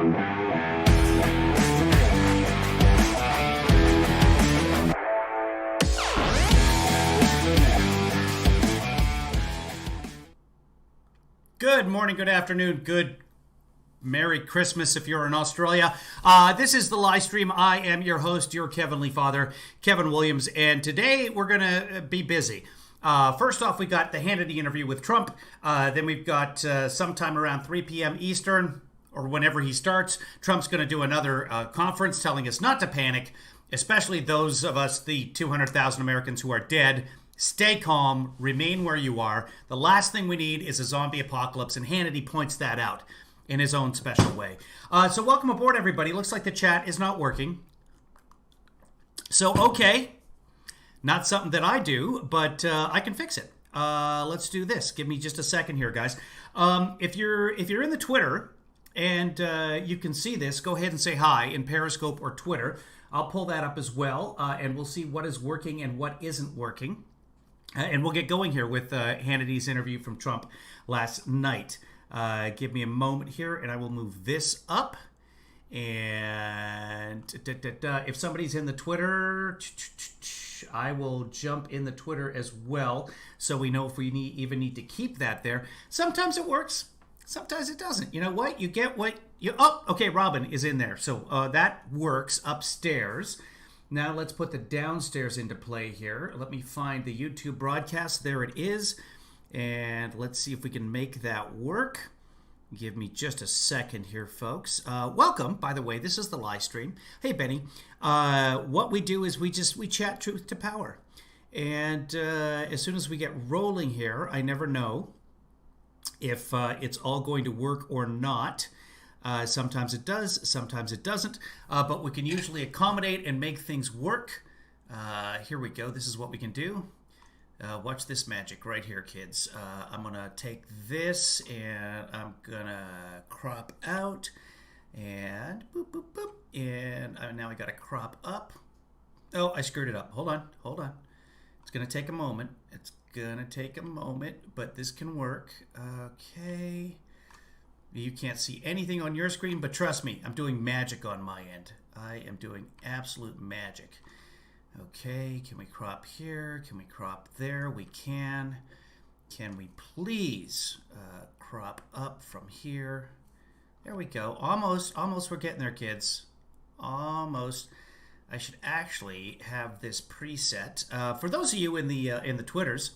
Good morning, good afternoon, good Merry Christmas if you're in Australia. This is the live stream. I am your host, your Heavenly Father, Kevin Williams, and today we're going to be busy. First off, we got the Hannity interview with Trump. Then we've got sometime around 3 p.m. Eastern, or whenever he starts, Trump's going to do another conference telling us not to panic, especially those of us, the 200,000 Americans who are dead. Stay calm, remain where you are. The last thing we need is a zombie apocalypse, and Hannity points that out in his own special way. So welcome aboard, everybody. Looks like the chat is not working. So, okay. Not something that I do, but I can fix it. Let's do this. Give me just a second here, guys. If you're in the Twitter and you can see this, go ahead and say hi in Periscope or Twitter. I'll pull that up as well, and we'll see what is working and what isn't working. And we'll get going here with Hannity's interview from Trump last night. Give me a moment here, and I will move this up. And if somebody's in the Twitter, I will jump in the Twitter as well, so we know if we even need to keep that there. Sometimes it works. Sometimes it doesn't. You know what? You get what you... Oh, okay, Robin is in there. So that works upstairs. Now let's put the downstairs into play here. Let me find the YouTube broadcast. There it is. And let's see if we can make that work. Give me just a second here, folks. Welcome, by the way. This is the live stream. Hey, Benny. What we do is we chat truth to power. And as soon as we get rolling here, I never know if it's all going to work or not. Sometimes it does, sometimes it doesn't, but we can usually accommodate and make things work. Here we go. This is what we can do. Watch this magic right here, kids. I'm going to take this and I'm going to crop out and boop, boop, boop. And now I got to crop up. Oh, I screwed it up. Hold on. It's going to take a moment. But this can work. Okay. You can't see anything on your screen, but trust me, I'm doing magic on my end. I am doing absolute magic. Okay, can we crop here? Can we crop there? We can. Can we please crop up from here? There we go. Almost we're getting there, kids. Almost. I should actually have this preset. For those of you in the Twitters,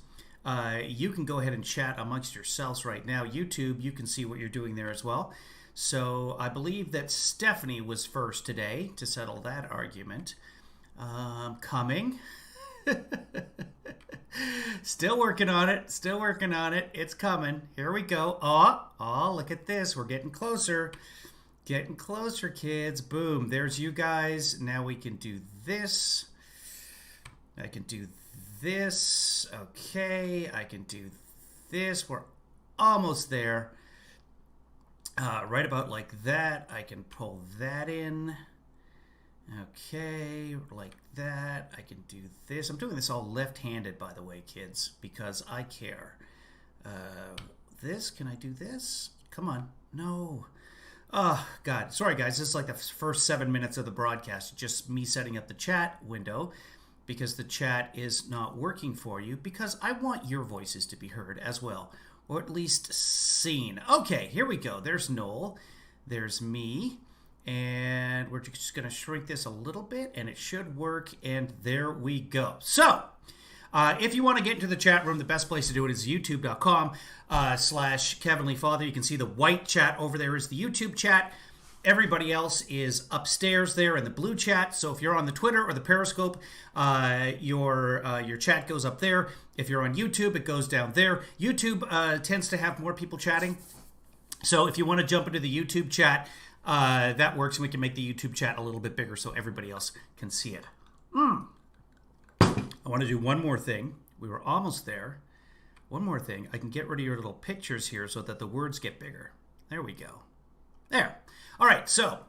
you can go ahead and chat amongst yourselves right now. YouTube, you can see what you're doing there as well. So I believe that Stephanie was first today to settle that argument. Coming. Still working on it. It's coming. Here we go. Oh, look at this. We're getting closer. Getting closer, kids. Boom. There's you guys. Now we can do this. I can do this. Okay, I can do this. We're almost there. Right about like that. I can pull that in. Okay, like that. I can do this. I'm doing this all left-handed, by the way, kids, because I care. This, can I do this? Come on. No. Oh, God. Sorry, guys. This is like the first 7 minutes of the broadcast. Just me setting up the chat window, because the chat is not working for you, because I want your voices to be heard as well, or at least seen. Okay, here we go. There's Noel. There's me. And we're just going to shrink this a little bit, and it should work, and there we go. So, if you want to get into the chat room, the best place to do it is youtube.com/KevinLeeFather. You can see the white chat over there is the YouTube chat. Everybody else is upstairs there in the blue chat. So if you're on the Twitter or the Periscope, your chat goes up there. If you're on YouTube, it goes down there. YouTube tends to have more people chatting. So if you want to jump into the YouTube chat, that works, and we can make the YouTube chat a little bit bigger so everybody else can see it. I want to do one more thing. We were almost there. One more thing. I can get rid of your little pictures here so that the words get bigger. There we go. There. All right, so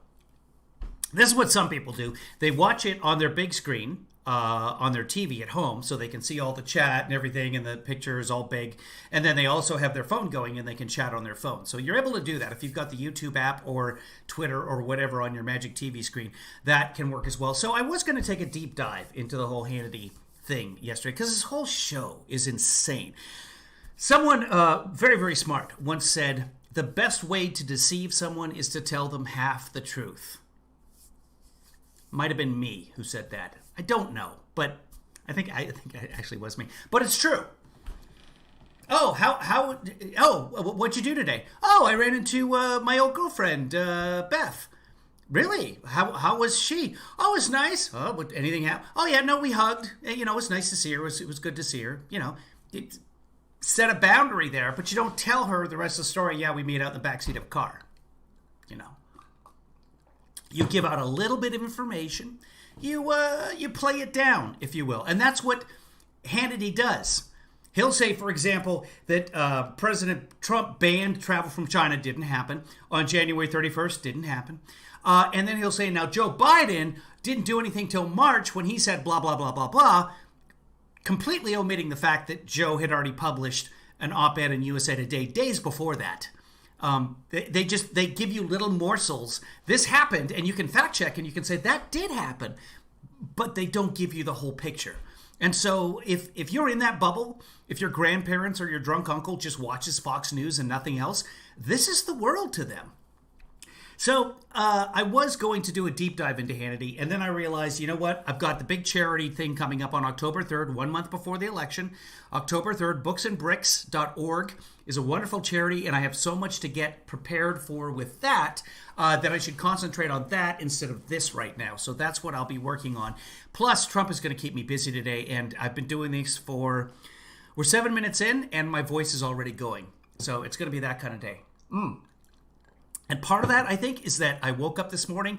this is what some people do. They watch it on their big screen, on their TV at home, so they can see all the chat and everything, and the picture is all big. And then they also have their phone going, and they can chat on their phone. So you're able to do that if you've got the YouTube app or Twitter or whatever on your Magic TV screen. That can work as well. So I was going to take a deep dive into the whole Hannity thing yesterday because this whole show is insane. Someone very, very smart once said, the best way to deceive someone is to tell them half the truth. Might have been me who said that. I don't know, but I think it actually was me. But it's true. What'd you do today? Oh, I ran into my old girlfriend, Beth. Really? How was she? Oh, it was nice. Oh, but anything happened? Oh, yeah, no, we hugged. It was nice to see her. It was good to see her. Set a boundary there, but you don't tell her the rest of the story. Yeah, we made out in the backseat of a car. You give out a little bit of information. You play it down, if you will. And that's what Hannity does. He'll say, for example, that President Trump banned travel from China. Didn't happen. On January 31st, didn't happen. And then he'll say, now Joe Biden didn't do anything till March when he said blah, blah, blah, blah, blah, completely omitting the fact that Joe had already published an op-ed in USA Today days before that. They give you little morsels. This happened, and you can fact check and you can say that did happen, but they don't give you the whole picture. And so if you're in that bubble, if your grandparents or your drunk uncle just watches Fox News and nothing else, this is the world to them. So I was going to do a deep dive into Hannity, and then I realized, you know what? I've got the big charity thing coming up on October 3rd, 1 month before the election. October 3rd, booksandbricks.org is a wonderful charity, and I have so much to get prepared for with that that I should concentrate on that instead of this right now. So that's what I'll be working on. Plus, Trump is going to keep me busy today, and I've been doing this we're 7 minutes in, and my voice is already going. So it's going to be that kind of day. And part of that, I think, is that I woke up this morning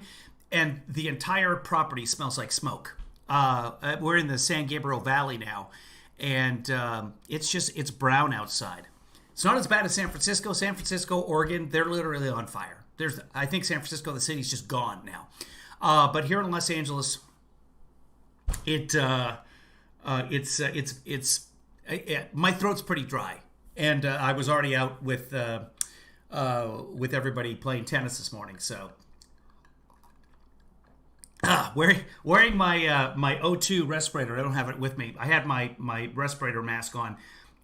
and the entire property smells like smoke. We're in the San Gabriel Valley now, and it's brown outside. It's not as bad as San Francisco. San Francisco, Oregon, they're literally on fire. I think San Francisco, the city's just gone now. But here in Los Angeles, my throat's pretty dry, and I was already out with everybody playing tennis this morning. So wearing my my O2 respirator. I don't have it with me. I had my respirator mask on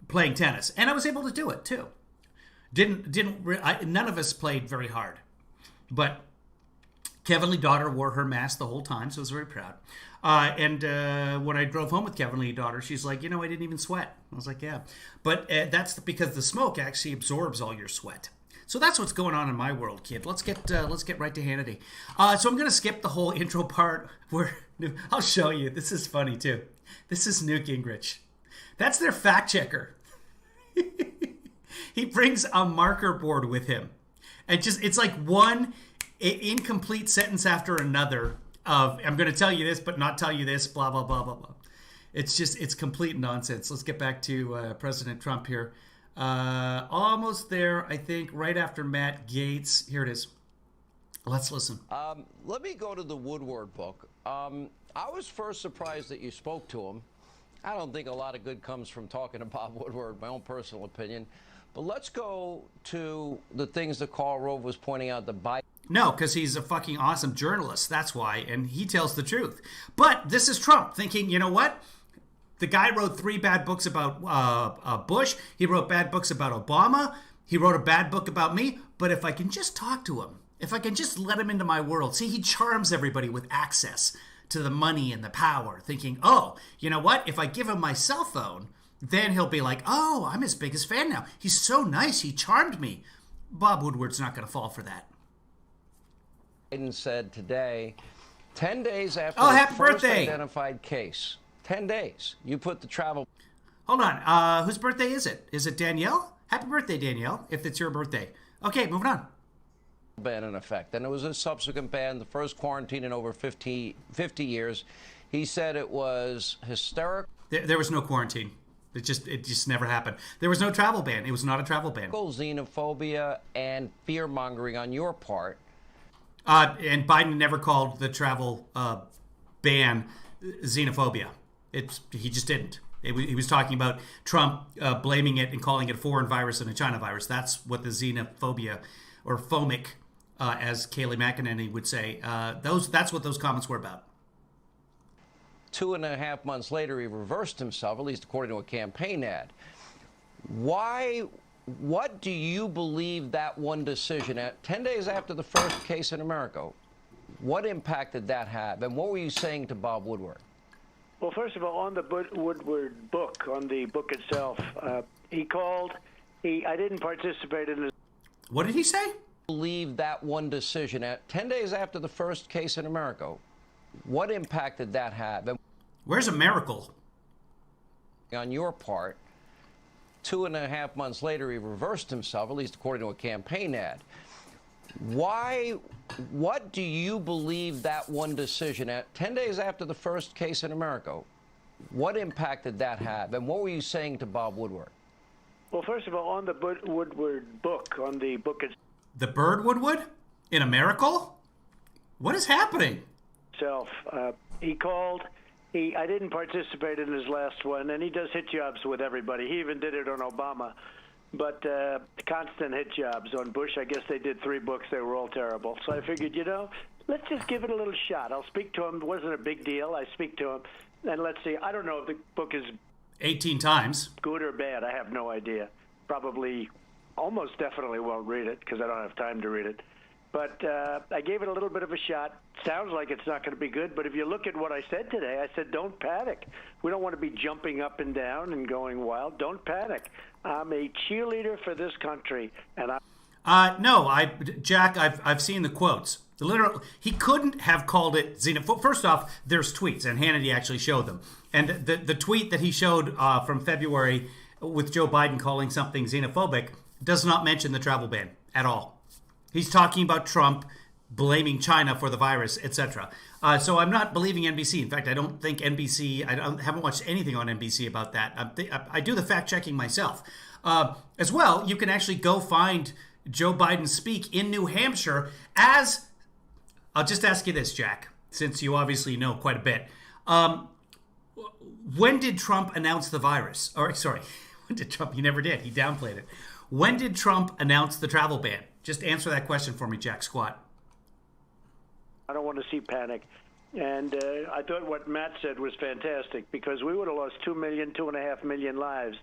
playing tennis, and I was able to do it too. None of us played very hard, but Kevin Lee Daughter wore her mask the whole time, so I was very proud. And when I drove home with Kevin Lee Daughter, she's like, I didn't even sweat. I was like, yeah. But that's because the smoke actually absorbs all your sweat. So that's what's going on in my world, kid. Let's get right to Hannity. So I'm going to skip the whole intro part where I'll show you. This is funny, too. This is Newt Gingrich. That's their fact checker. He brings a marker board with him. And it's like one incomplete sentence after another of, I'm going to tell you this, but not tell you this, blah, blah, blah, blah, blah. It's complete nonsense. Let's get back to President Trump here. Almost there, I think, right after Matt Gaetz. Here it is. Let's listen. Let me go to the Woodward book. I was first surprised that you spoke to him. I don't think a lot of good comes from talking to Bob Woodward, my own personal opinion. But let's go to the things that Karl Rove was pointing out, the Biden. No, because he's a fucking awesome journalist. That's why. And he tells the truth. But this is Trump thinking, you know what? The guy wrote 3 bad books about Bush. He wrote bad books about Obama. He wrote a bad book about me. But if I can just talk to him, if I can just let him into my world. See, he charms everybody with access to the money and the power, thinking, oh, you know what? If I give him my cell phone, then he'll be like, oh, I'm his biggest fan now. He's so nice. He charmed me. Bob Woodward's not going to fall for that. Biden said today, 10 days after happy the first birthday. identified case, 10 days, you put the travel. Hold on. Whose birthday is it? Is it Danielle? Happy birthday, Danielle, if it's your birthday. Okay, moving on. Ban in effect. And it was a subsequent ban, the first quarantine in over 50 years. He said it was hysterical. There was no quarantine. It just never happened. There was no travel ban. It was not a travel ban. Xenophobia and fear-mongering on your part. And Biden never called the travel ban xenophobia. He just didn't. He was talking about Trump blaming it and calling it a foreign virus and a China virus. That's what the xenophobia, or phomic, as Kayleigh McEnany would say. That's what those comments were about. 2.5 months later, he reversed himself, at least according to a campaign ad. Why? What do you believe that one decision, at 10 days after the first case in America, what impact did that have? And what were you saying to Bob Woodward? Well, first of all, on the Woodward book, on the book itself, he called. I didn't participate in it. What did he say? Believe that one decision, at 10 days after the first case in America, what impact did that have? And where's a miracle? On your part, 2.5 months later, he reversed himself, at least according to a campaign ad. Why? What do you believe that one decision, at 10 days after the first case in America, what impact did that have? And what were you saying to Bob Woodward? Well, first of all, on the Woodward book, on the book itself. The bird Woodward? In a miracle? What is happening? He called. I didn't participate in his last one, and he does hit jobs with everybody. He even did it on Obama. But constant hit jobs on Bush. I guess they did 3 books. They were all terrible. So I figured, let's just give it a little shot. I'll speak to him. It wasn't a big deal. I speak to him, and let's see. I don't know if the book is 18 times. Good or bad. I have no idea. Probably, almost definitely won't read it because I don't have time to read it. But I gave it a little bit of a shot. Sounds like it's not going to be good, but if you look at what I said today, I said, don't panic. We don't want to be jumping up and down and going wild. Don't panic. I'm a cheerleader for this country, and Jack, I've seen the quotes. He couldn't have called it xenophobic. First off, there's tweets, and Hannity actually showed them. And the tweet that he showed from February with Joe Biden calling something xenophobic does not mention the travel ban at all. He's talking about Trump blaming China for the virus, etc. So I'm not believing NBC. In fact, I don't think NBC, haven't watched anything on NBC about that. I do the fact checking myself. As well, you can actually go find Joe Biden speak in New Hampshire as, I'll just ask you this, Jack, since you obviously know quite a bit. When did Trump announce the virus? Or, sorry, when did Trump? He never did. He downplayed it. When did Trump announce the travel ban? Just answer that question for me, Jack Squat. I don't want to see panic. And I thought what Matt said was fantastic because we would have lost 2 million, 2.5 million lives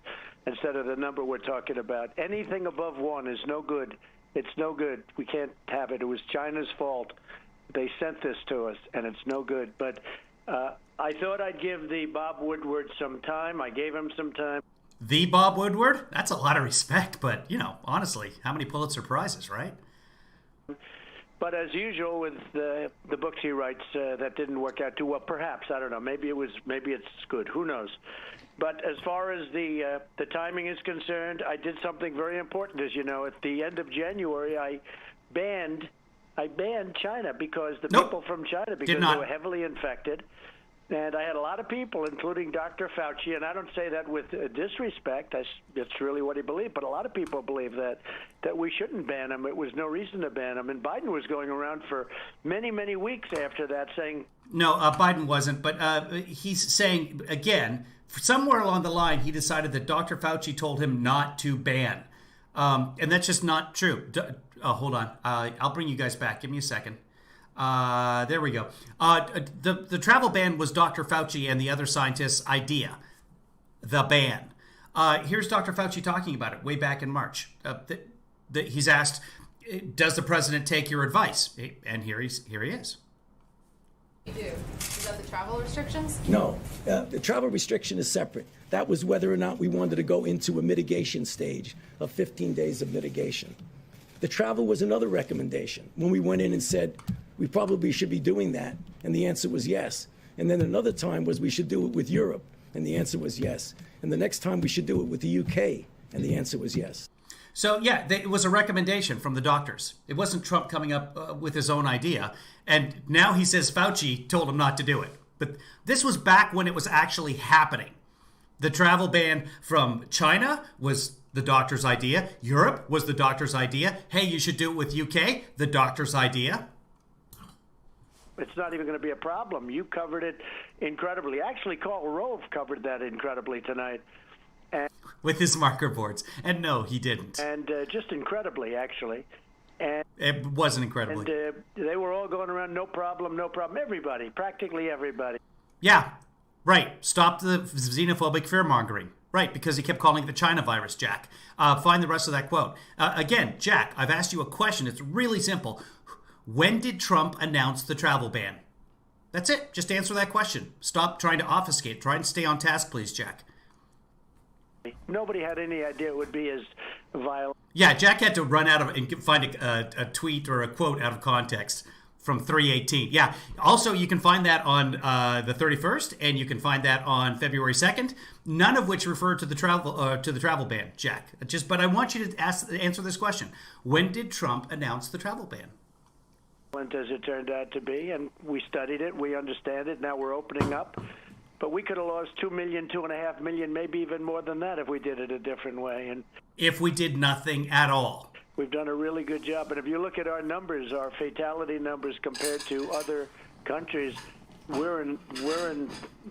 instead of the number we're talking about. Anything above 1 is no good. It's no good. We can't have it. It was China's fault. They sent this to us, and it's no good. But I thought I'd give the Bob Woodward some time. I gave him some time. The Bob Woodward? That's a lot of respect, but, honestly, how many Pulitzer Prizes, right? But as usual with the books he writes, that didn't work out too well. Perhaps, I don't know. Maybe it's good. Who knows? But as far as the timing is concerned, I did something very important. As you know, at the end of January, I banned China because the people from China, because they were heavily infected. And I had a lot of people, including Dr. Fauci, and I don't say that with disrespect. That's really what he believed. But a lot of people believe that we shouldn't ban him. It was no reason to ban him. And Biden was going around for many, many weeks after that saying... No, Biden wasn't. But he's saying, again, somewhere along the line, he decided that Dr. Fauci told him not to ban. And that's just not true. Hold on. I'll bring you guys back. Give me a second. There we go. The travel ban was Dr. Fauci and the other scientists' idea, the ban. Here's Dr. Fauci talking about it way back in March. He's asked, does the president take your advice? And here he is. You do. Is that the travel restrictions? No, the travel restriction is separate. That was whether or not we wanted to go into a mitigation stage of 15 days of mitigation. The travel was another recommendation. When we went in and said, we probably should be doing that, and the answer was yes. And then another time was we should do it with Europe, and the answer was yes. And the next time we should do it with the UK, and the answer was yes. So, yeah, it was a recommendation from the doctors. It wasn't Trump coming up with his own idea. And now he says Fauci told him not to do it. But this was back when it was actually happening. The travel ban from China was the doctor's idea. Europe was the doctor's idea. Hey, you should do it with UK, the doctor's idea. It's not even going to be a problem. You covered it incredibly. Actually, Karl Rove covered that incredibly tonight. With his marker boards. And no, he didn't. And just incredibly, actually. And it wasn't incredibly. And they were all going around, no problem, no problem. Everybody, practically everybody. Yeah, right. Stop the xenophobic fear-mongering. Right, because he kept calling it the China virus, Jack. Find the rest of that quote. Again, Jack, I've asked you a question. It's really simple. When did Trump announce the travel ban? That's it. Just answer that question. Stop trying to obfuscate. Try and stay on task, please, Jack. Nobody had any idea it would be as violent. Yeah, Jack had to run out of and find a tweet or a quote out of context from 3/18. Yeah. Also, you can find that on the 31st, and you can find that on February 2nd. None of which refer to the travel ban, Jack. But I want you to answer this question: when did Trump announce the travel ban? As it turned out to be, and we studied it, we understand it. Now we're opening up. But we could have lost 2 million, 2.5 million, maybe even more than that if we did it a different way. And if we did nothing at all. We've done a really good job. And if you look at our numbers, our fatality numbers compared to other countries, we're in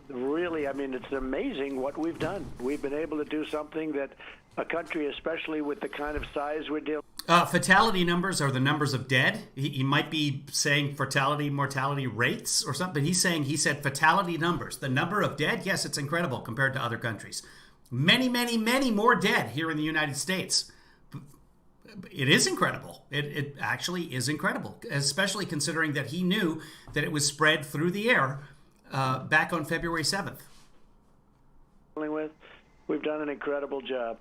really, I mean, it's amazing what we've done. We've been able to do something that a country, especially with the kind of size we're dealing with. Fatality numbers are the numbers of dead. He might be saying mortality rates or something. He said fatality numbers. The number of dead, yes, it's incredible compared to other countries. Many, many, many more dead here in the United States. It is incredible. It actually is incredible, especially considering that he knew that it was spread through the air back on February 7th. We've done an incredible job.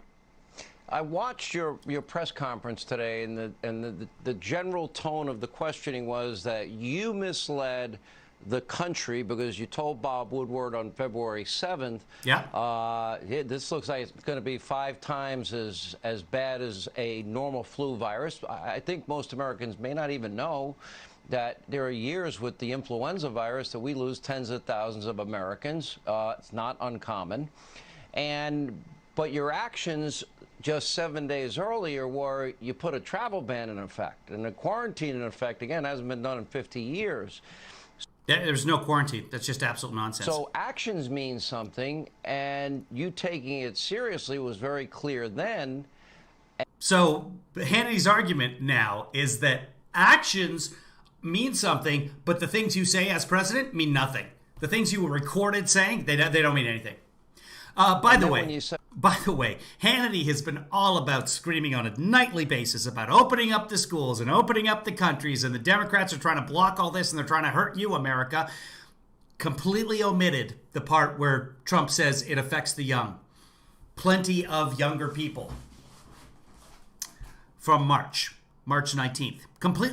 I watched your press conference today, and the general tone of the questioning was that you misled the country because you told Bob Woodward on February 7th, this looks like it's going to be 5 times as bad as a normal flu virus. I think most Americans may not even know that there are years with the influenza virus that we lose tens of thousands of Americans. It's not uncommon. But your actions just 7 days earlier were you put a travel ban in effect, and a quarantine in effect, again, hasn't been done in 50 years. There's no quarantine. That's just absolute nonsense. So actions mean something, and you taking it seriously was very clear then. So Hannity's argument now is that actions mean something, but the things you say as president mean nothing. The things you were recorded saying, they don't mean anything. By the way, Hannity has been all about screaming on a nightly basis about opening up the schools and opening up the countries, and the Democrats are trying to block all this and they're trying to hurt you, America. Completely omitted the part where Trump says it affects the young. Plenty of younger people. From March 19th.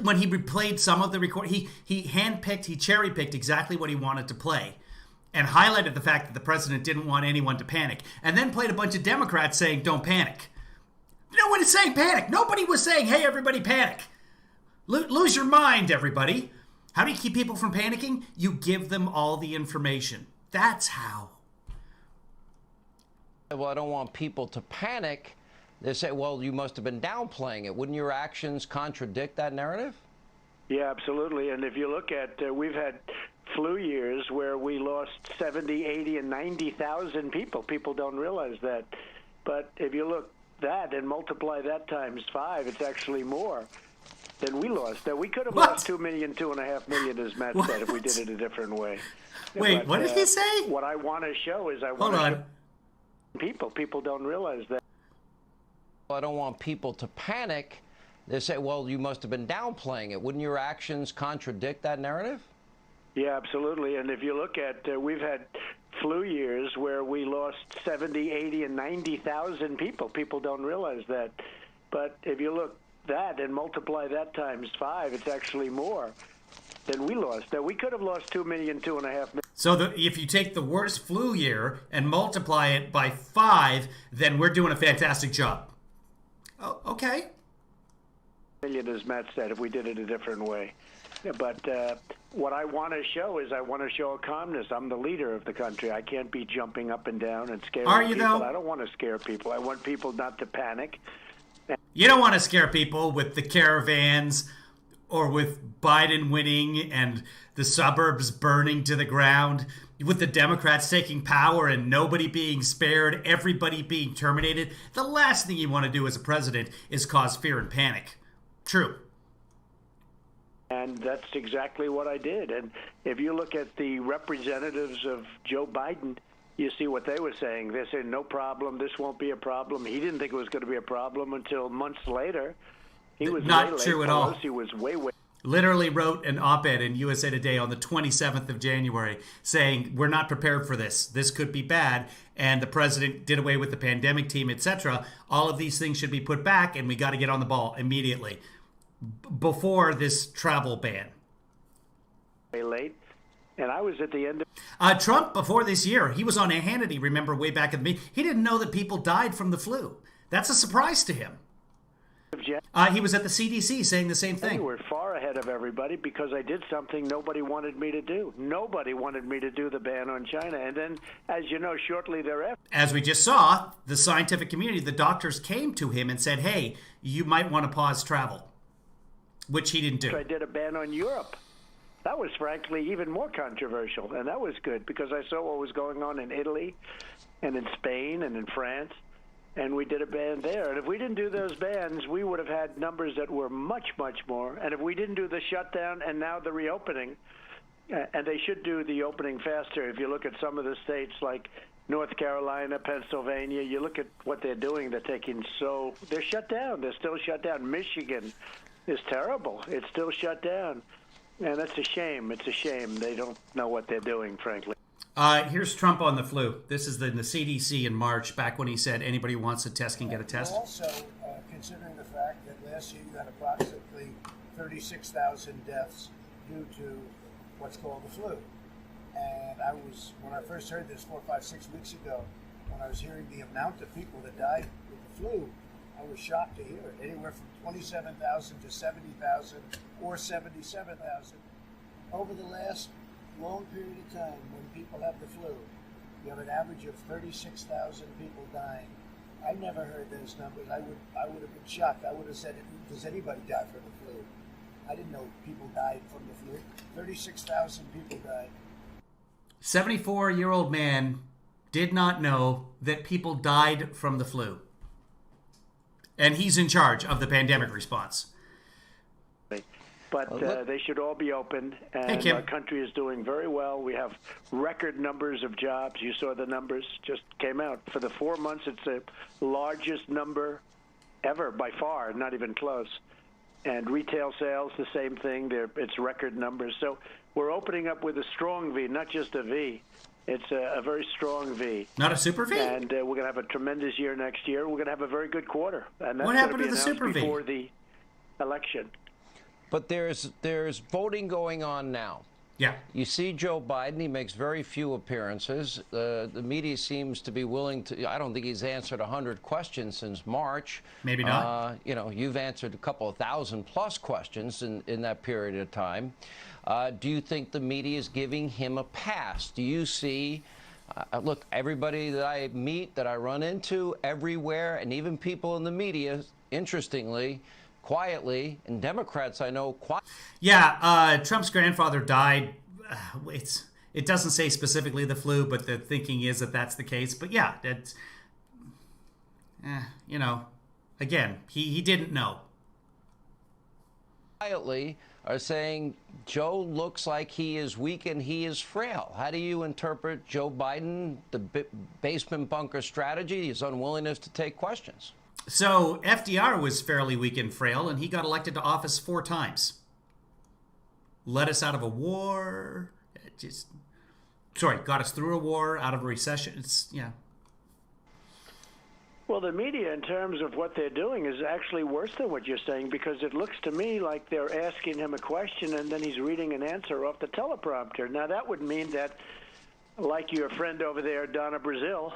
When he replayed some of the record, he cherry-picked exactly what he wanted to play. And highlighted the fact that the president didn't want anyone to panic. And then played a bunch of Democrats saying, don't panic. No one is saying panic. Nobody was saying, hey, everybody panic. Lose your mind, everybody. How do you keep people from panicking? You give them all the information. That's how. Well, I don't want people to panic. They say, well, you must have been downplaying it. Wouldn't your actions contradict that narrative? Yeah, absolutely. And if you look at, we've had flu years where we lost 70, 80, and 90,000 people. People don't realize that. But if you look that and multiply that times 5, it's actually more than we lost. Now, we could have lost 2 million, 2.5 million, as Matt said, if we did it a different way. Wait, what did he say? What I want to show is people don't realize that. I don't want people to panic. They say, well, you must have been downplaying it. Wouldn't your actions contradict that narrative? Yeah, absolutely. And if you look at, we've had flu years where we lost 70, 80, and 90,000 people. People don't realize that. But if you look that and multiply that times 5, it's actually more than we lost. Now, we could have lost 2 million, 2.5 million. So if you take the worst flu year and multiply it by 5, then we're doing a fantastic job. Oh, okay. Million, as Matt said, if we did it a different way. But what I want to show is I want to show a calmness. I'm the leader of the country. I can't be jumping up and down and scaring people. Are you, though? I don't want to scare people. I want people not to panic. You don't want to scare people with the caravans or with Biden winning and the suburbs burning to the ground, with the Democrats taking power and nobody being spared, everybody being terminated, the last thing you want to do as a president is cause fear and panic. True. And that's exactly what I did. And if you look at the representatives of Joe Biden, you see what they were saying. They said, no problem, this won't be a problem. He didn't think it was going to be a problem until months later. He was not way late. true at all. He was way. Literally wrote an op-ed in USA Today on the 27th of January saying, we're not prepared for this. This could be bad. And the president did away with the pandemic team, etc. All of these things should be put back, and we got to get on the ball immediately before this travel ban. Way late. And I was at the end of... Trump, before this year, he was on INHANNITY, remember, way back at the meeting. He didn't know that people died from the flu. That's a surprise to him. He was at the CDC saying the same thing. We were far ahead of everybody because I did something nobody wanted me to do. Nobody wanted me to do the ban on China. And then, as you know, shortly thereafter... As we just saw, the scientific community, the doctors came to him and said, hey, you might want to pause travel, which he didn't do. I did a ban on Europe. That was, frankly, even more controversial. And that was good because I saw what was going on in Italy and in Spain and in France. And we did a ban there. And if we didn't do those bans, we would have had numbers that were much, much more. And if we didn't do the shutdown and now the reopening, and they should do the opening faster. If you look at some of the states like North Carolina, Pennsylvania, you look at what they're doing. They're shut down. They're still shut down. Michigan is terrible. It's still shut down. And that's a shame. It's a shame. They don't know what they're doing, frankly. Here's Trump on the flu. This is the CDC in March, back when he said anybody who wants a test can get a test. Also, considering the fact that last year you had approximately 36,000 deaths due to what's called the flu. And when I first heard this 4, 5, 6 weeks ago, when I was hearing the amount of people that died with the flu, I was shocked to hear it. Anywhere from 27,000 to 70,000 or 77,000. Over the last long period of time, when people have the flu, you have an average of 36,000 people dying. I never heard those numbers. I would have been shocked. I would have said, does anybody die from the flu? I didn't know people died from the flu. 36,000 people died. 74-year-old man did not know that people died from the flu. And he's in charge of the pandemic response. But they should all be open, and our country is doing very well. We have record numbers of jobs. You saw the numbers just came out. For the 4 months, it's the largest number ever by far, not even close. And retail sales, the same thing. It's record numbers. So we're opening up with a strong V, not just a V. It's a very strong V. Not a super V? And we're going to have a tremendous year next year. We're going to have a very good quarter. And that's what happened to the announced super V? Before the election. But there's voting going on now. Yeah. You see Joe Biden, he makes very few appearances. The media seems to be willing to, I don't think he's answered 100 questions since March. Maybe not. You've answered a couple of thousand plus questions in that period of time. Do you think the media is giving him a pass? Do you see, look, everybody that I meet, that I run into everywhere, and even people in the media, interestingly, quietly, and Democrats I know Yeah, Trump's grandfather died. It doesn't say specifically the flu, but the thinking is that that's the case. But yeah, it's, again, he didn't know. Quietly are saying Joe looks like he is weak and he is frail. How do you interpret Joe Biden, the basement bunker strategy, his unwillingness to take questions? So FDR was fairly weak and frail, and he got elected to office 4 times. Led us out of a war. Got us through a war, out of a recession. Well, the media, in terms of what they're doing, is actually worse than what you're saying, because it looks to me like they're asking him a question and then he's reading an answer off the teleprompter. Now, that would mean that, like your friend over there, Donna Brazile,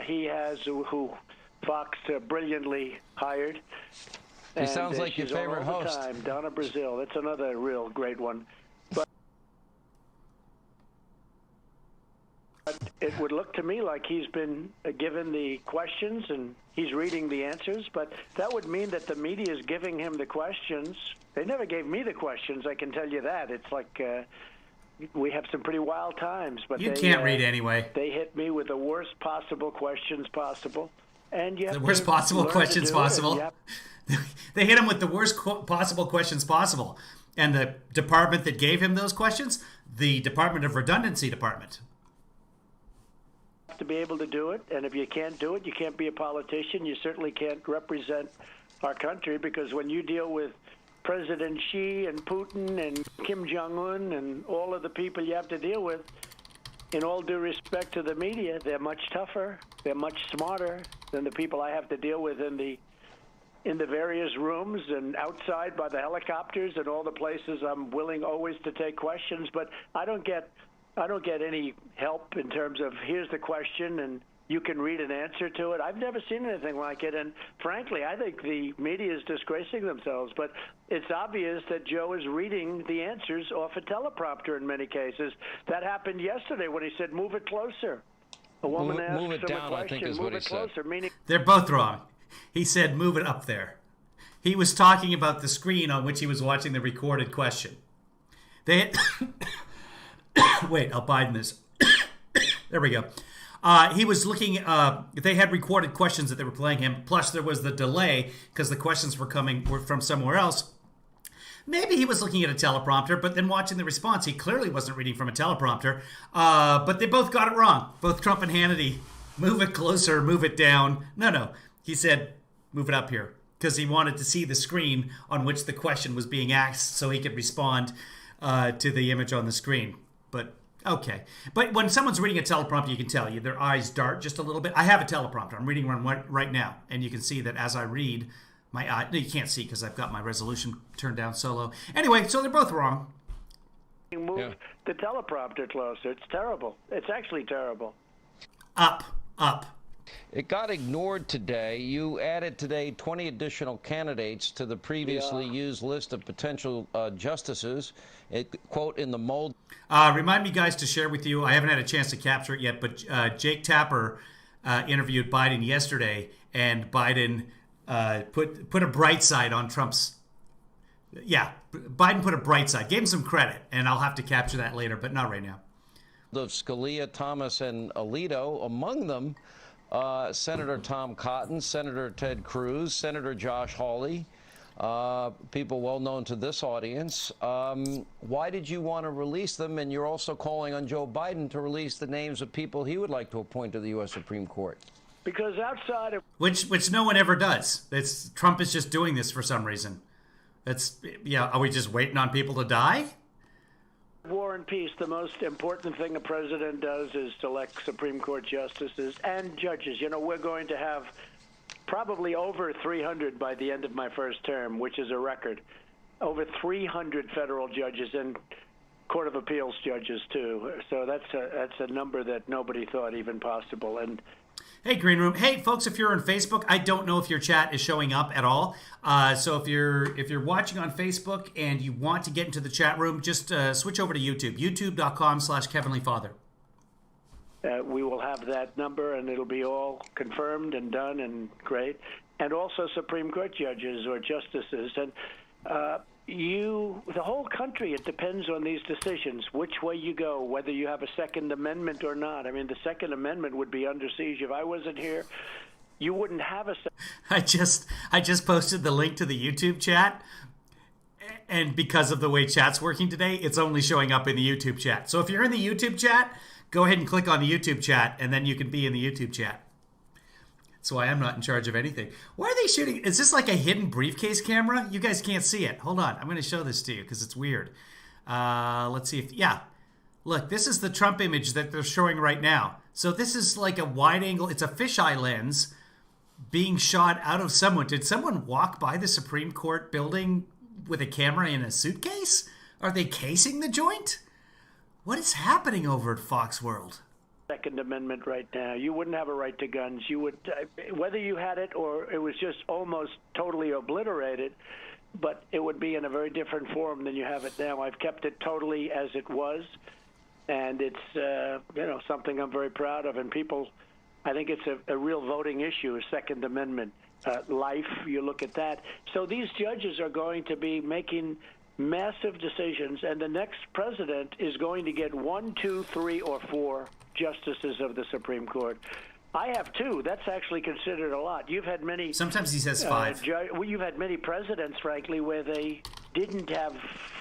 he has who Fox brilliantly hired. He sounds like your favorite host. Time. Donna Brazile, that's another real great one. But it would look to me like he's been given the questions and he's reading the answers, but that would mean that the media is giving him the questions. They never gave me the questions, I can tell you that. It's like we have some pretty wild times. But you can't read anyway. They hit me with the worst possible questions possible. And you have the worst possible questions possible. They hit him with the worst possible questions possible. And the department that gave him those questions, the Department of Redundancy Department. To be able to do it, and if you can't do it, you can't be a politician. You certainly can't represent our country, because when you deal with President Xi and Putin and Kim Jong-un and all of the people you have to deal with, in all due respect to the media, they're much tougher, they're much smarter than the people I have to deal with in the various rooms and outside by the helicopters and all the places I'm willing always to take questions. But I don't get any help in terms of here's the question and you can read an answer to it. I've never seen anything like it, and frankly, I think the media is disgracing themselves. But it's obvious that Joe is reading the answers off a teleprompter in many cases. That happened yesterday when he said, "Move it closer." A woman asked him a question, I think is "Move what he it closer," said. meaning they're both wrong. He said, "Move it up there." He was talking about the screen on which he was watching the recorded question. They wait, I'll Biden this. There we go. He was looking, they had recorded questions that they were playing him, plus there was the delay because the questions were from somewhere else. Maybe he was looking at a teleprompter, but then watching the response, he clearly wasn't reading from a teleprompter. But they both got it wrong. Both Trump and Hannity. Move it closer, move it down. No. He said, move it up here, because he wanted to see the screen on which the question was being asked so he could respond to the image on the screen. But okay. But when someone's reading a teleprompter, you can tell their eyes dart just a little bit. I have a teleprompter. I'm reading one right now. And you can see that as I read, my eye... No, you can't see because I've got my resolution turned down so low. Anyway, so they're both wrong. move the teleprompter closer. It's terrible. It's actually terrible. Up. It got ignored today. You added today 20 additional candidates to the previously used list of potential justices. Quote, in the mold. Remind me, guys, to share with you. I haven't had a chance to capture it yet, but Jake Tapper interviewed Biden yesterday, and Biden put a bright side on Trump's. Yeah, Biden put a bright side. Gave him some credit, and I'll have to capture that later, but not right now. Of Scalia, Thomas, and Alito. Among them, Senator Tom Cotton, Senator Ted Cruz, Senator Josh Hawley, people well known to this audience. Why did you want to release them? And you're also calling on Joe Biden to release the names of people he would like to appoint to the U.S. Supreme Court. Because outside of... Which no one ever does. Trump is just doing this for some reason. Are we just waiting on people to die? War and peace, the most important thing a president does is select Supreme Court justices and judges. You know, we're going to have probably over 300 by the end of my first term, which is a record. Over 300 federal judges and Court of Appeals judges, too. So that's a number that nobody thought even possible. And hey, Green Room. Hey, folks, if you're on Facebook, I don't know if your chat is showing up at all. So if you're watching on Facebook and you want to get into the chat room, just switch over to YouTube, youtube.com/KevinLeeFather. We will have that number, and it'll be all confirmed and done and great. And also Supreme Court judges or justices. And the whole country, it depends on these decisions, which way you go, whether you have a Second Amendment or not. I mean, the Second Amendment would be under siege. If I wasn't here, you wouldn't have a... I just posted the link to the YouTube chat, and because of the way chat's working today, it's only showing up in the YouTube chat. So if you're in the YouTube chat, go ahead and click on the YouTube chat, and then you can be in the YouTube chat. That's why I'm not in charge of anything. Why are they shooting? Is this like a hidden briefcase camera? You guys can't see it. Hold on. I'm going to show this to you because it's weird. Let's see if... Yeah. Look, this is the Trump image that they're showing right now. So this is like a wide angle. It's a fisheye lens being shot out of someone. Did someone walk by the Supreme Court building with a camera in a suitcase? Are they casing the joint? What is happening over at Fox World? Second Amendment right now. You wouldn't have a right to guns. You would, whether you had it or it was just almost totally obliterated, but it would be in a very different form than you have it now. I've kept it totally as it was. and it's something I'm very proud of. And people, I think it's a real voting issue, a Second Amendment. Life, you look at that. So these judges are going to be making massive decisions, and the next president is going to get 1, 2, 3, or 4 justices of the Supreme Court. I have 2. That's actually considered a lot. You've had many. Sometimes he says 5. You've had many presidents, frankly, where they didn't have.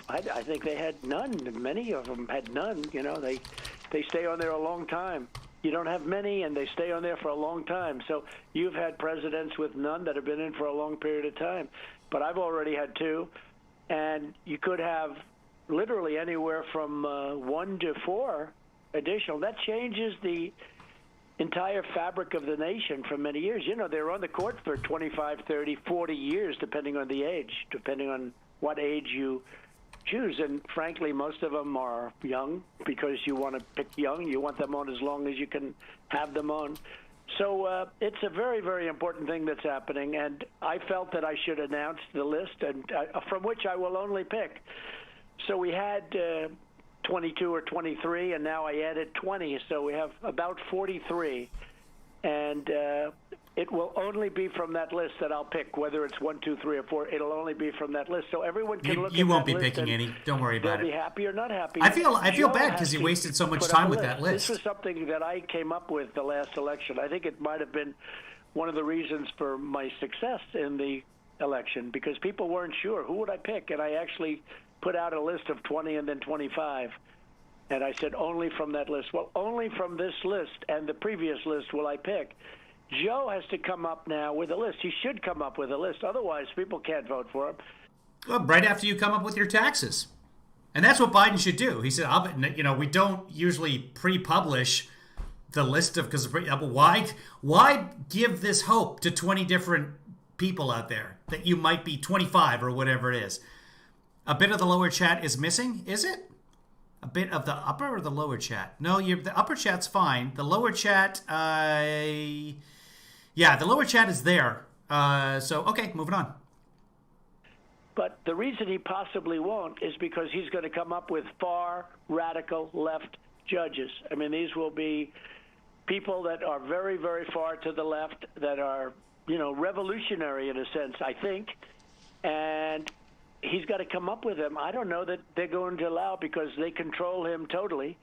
I think they had none. Many of them had none. You know, they stay on there a long time. You don't have many, and they stay on there for a long time. So you've had presidents with none that have been in for a long period of time. But I've already had 2, and you could have literally anywhere from 1 to 4 additional. That changes the entire fabric of the nation for many years. You know, they're on the court for 25, 30, 40 years, depending on the age, depending on what age you choose. And frankly, most of them are young because you want to pick young. You want them on as long as you can have them on. So it's a very, very important thing that's happening. And I felt that I should announce the list, and from which I will only pick. So we had 22 or 23, and now I added 20. So we have about 43. And it will only be from that list that I'll pick, whether it's 1, 2, 3, or 4. It'll only be from that list, so everyone can look at that list. You won't be picking any. Don't worry about it. They'll be happy or not happy. I feel bad because he wasted so much time with that list. This was something that I came up with the last election. I think it might have been one of the reasons for my success in the election, because people weren't sure who would I pick, and I actually put out a list of 20 and then 25. And I said, only from that list. Well, only from this list and the previous list will I pick. Joe has to come up now with a list. He should come up with a list. Otherwise, people can't vote for him. Well, right after you come up with your taxes. And that's what Biden should do. He said, we don't usually pre-publish the list of, because why give this hope to 20 different people out there that you might be 25 or whatever it is? A bit of the lower chat is missing, is it? A bit of the upper or the lower chat? No, the upper chat's fine. The lower chat, the lower chat is there. Okay, moving on. But the reason he possibly won't is because he's going to come up with far radical left judges. I mean, these will be people that are very, very far to the left, that are, revolutionary in a sense, I think. And he's got to come up with them. I don't know that they're going to allow, because they control him totally.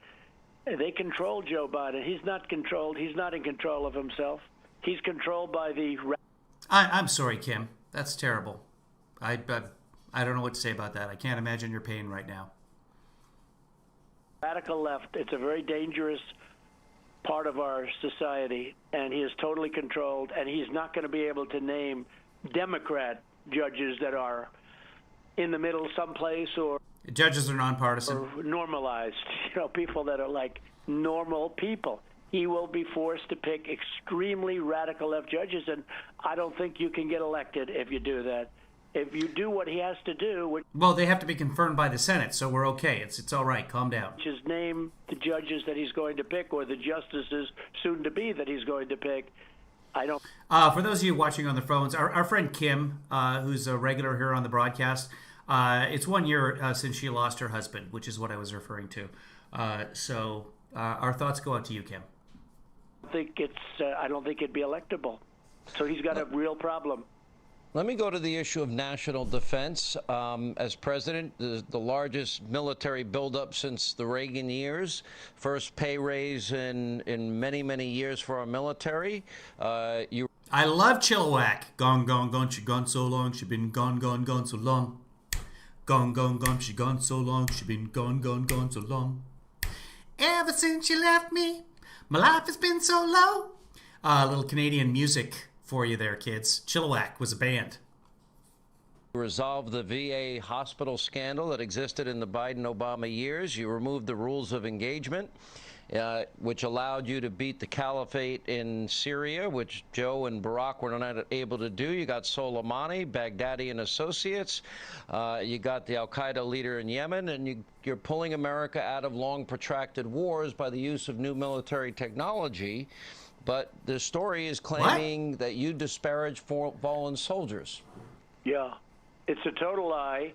They control Joe Biden. He's not controlled. He's not in control of himself. He's controlled by the... I'm sorry, Kim. That's terrible. I don't know what to say about that. I can't imagine your pain right now. Radical left. It's a very dangerous part of our society, and he is totally controlled, and he's not going to be able to name Democrat judges that are in the middle someplace, or judges are nonpartisan, or normalized, people that are like normal people. He will be forced to pick extremely radical left judges, and I don't think you can get elected if you do that. If you do what he has to do, well, they have to be confirmed by the Senate, so we're okay. It's all right. Calm down. Just name the judges that he's going to pick, or the justices soon to be that he's going to pick. I don't. For those of you watching on the phones, our friend Kim, who's a regular here on the broadcast, it's 1 year since she lost her husband, which is what I was referring to. So our thoughts go out to you, Kim. I don't think it'd be electable. So he's got a real problem. Let me go to the issue of national defense. As president, the largest military buildup since the Reagan years. First pay raise in many, many years for our military. I love Chilliwack. Gone, gone, gone, she gone so long. She been gone, gone, gone so long. Gone, gone, gone, she gone so long. She been gone, gone, gone so long. Ever since you left me, my life has been so low. A little Canadian music for you there, kids. Chilliwack was a band. Resolve the VA hospital scandal that existed in the Biden-Obama years. You removed the rules of engagement, which allowed you to beat the caliphate in Syria, which Joe and Barack were not able to do. You got Soleimani, Baghdadi and Associates. You got the al-Qaeda leader in Yemen, and you're pulling America out of long, protracted wars by the use of new military technology. But the story is claiming that you disparage fallen soldiers. Yeah, it's a total lie.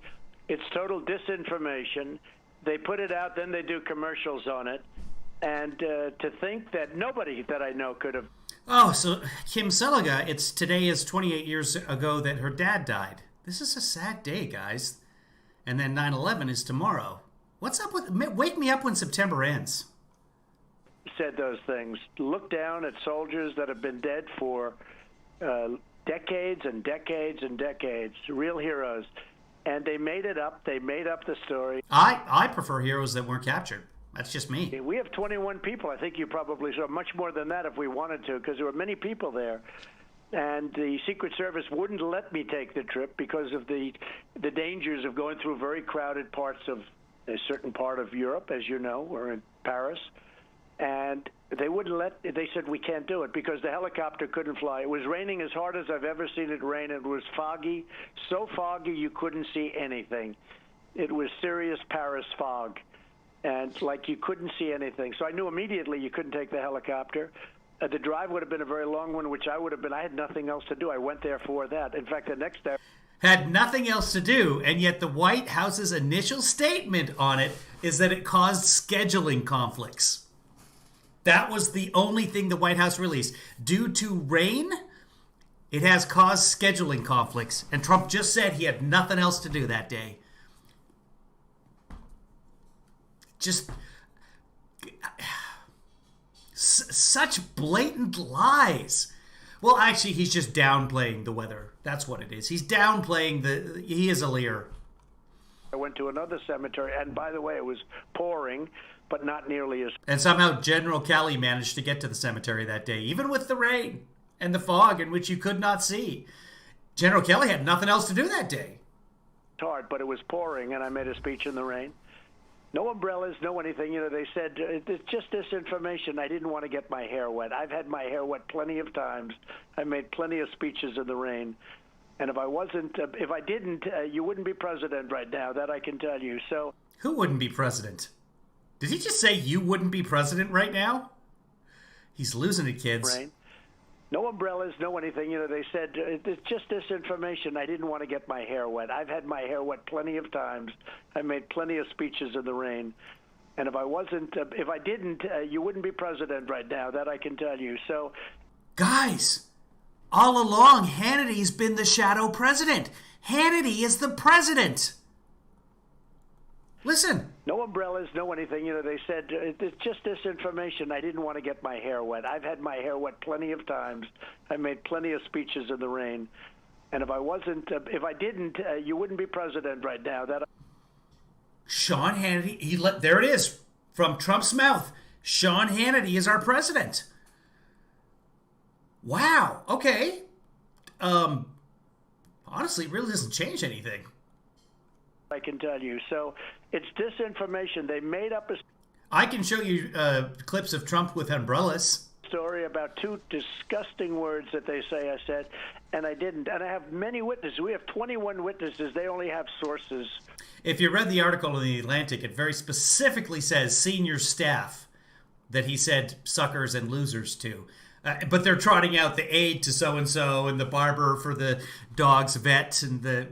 It's total disinformation. They put it out, then they do commercials on it. And to think that nobody that I know could have. Oh, so Kim Seliga, today is 28 years ago that her dad died. This is a sad day, guys. And then 9/11 is tomorrow. What's up with... Wake me up when September ends. Said those things. Look down at soldiers that have been dead for decades and decades and decades. Real heroes. And they made it up. They made up the story. I prefer heroes that weren't captured. That's just me. We have 21 people. I think you probably saw much more than that if we wanted to, because there were many people there. And the Secret Service wouldn't let me take the trip because of the dangers of going through very crowded parts of a certain part of Europe, as you know, or in Paris. And they wouldn't let. They said we can't do it because the helicopter couldn't fly. It was raining as hard as I've ever seen it rain. It was foggy, so foggy you couldn't see anything. It was serious Paris fog, and like you couldn't see anything. So I knew immediately you couldn't take the helicopter. The drive would have been a very long one, which I would have been. I had nothing else to do. I went there for that. In fact, the next day. Had nothing else to do, and yet the White House's initial statement on it is that it caused scheduling conflicts. That was the only thing the White House released. Due to rain, it has caused scheduling conflicts, and Trump just said he had nothing else to do that day. Just such blatant lies. Well, actually, he's just downplaying the weather. That's what it is. He's downplaying he is a leer. I went to another cemetery, and by the way, it was pouring, but not nearly as... And somehow General Kelly managed to get to the cemetery that day, even with the rain and the fog in which you could not see. General Kelly had nothing else to do that day. Hard, but it was pouring, and I made a speech in the rain. No umbrellas, no anything. You know, they said, it's just disinformation. I didn't want to get my hair wet. I've had my hair wet plenty of times. I made plenty of speeches in the rain. And if I didn't, you wouldn't be president right now. That I can tell you. So, who wouldn't be president? Did he just say you wouldn't be president right now? He's losing it, kids. Rain. No umbrellas, no anything. You know, they said, it's just disinformation. I didn't want to get my hair wet. I've had my hair wet plenty of times. I made plenty of speeches in the rain. And if I didn't, you wouldn't be president right now. That I can tell you. So, guys, all along, Hannity's been the shadow president. Hannity is the president. Listen. No umbrellas, no anything. You know, they said, it's just disinformation. I didn't want to get my hair wet. I've had my hair wet plenty of times. I made plenty of speeches in the rain. And if I didn't, you wouldn't be president right now. Sean Hannity, there it is, from Trump's mouth. Sean Hannity is our president. Wow, okay. Honestly, it really doesn't change anything. I can tell you. So it's disinformation. They made up a... I can show you clips of Trump with umbrellas. Story about two disgusting words that they say I said, and I didn't. And I have many witnesses. We have 21 witnesses. They only have sources. If you read the article in The Atlantic, it very specifically says senior staff that he said suckers and losers to. But they're trotting out the aide to so-and-so and the barber for the dog's vet and the...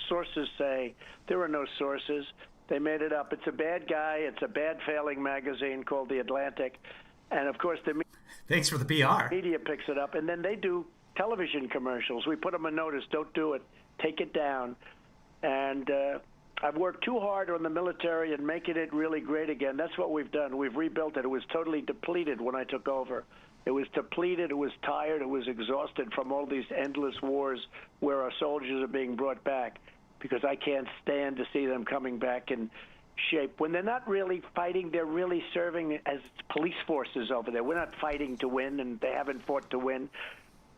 Sources say there are no sources. They made it up. It's a bad guy. It's a bad failing magazine called The Atlantic. And, of course, the thanks for the PR. Media picks it up, and then they do television commercials. We put them a notice, don't do it, take it down. And I've worked too hard on the military and making it really great again. That's what we've done. We've rebuilt it. It was totally depleted when I took over. It was depleted, it was tired, it was exhausted from all these endless wars where our soldiers are being brought back, because I can't stand to see them coming back in shape. When they're not really fighting, they're really serving as police forces over there. We're not fighting to win, and they haven't fought to win.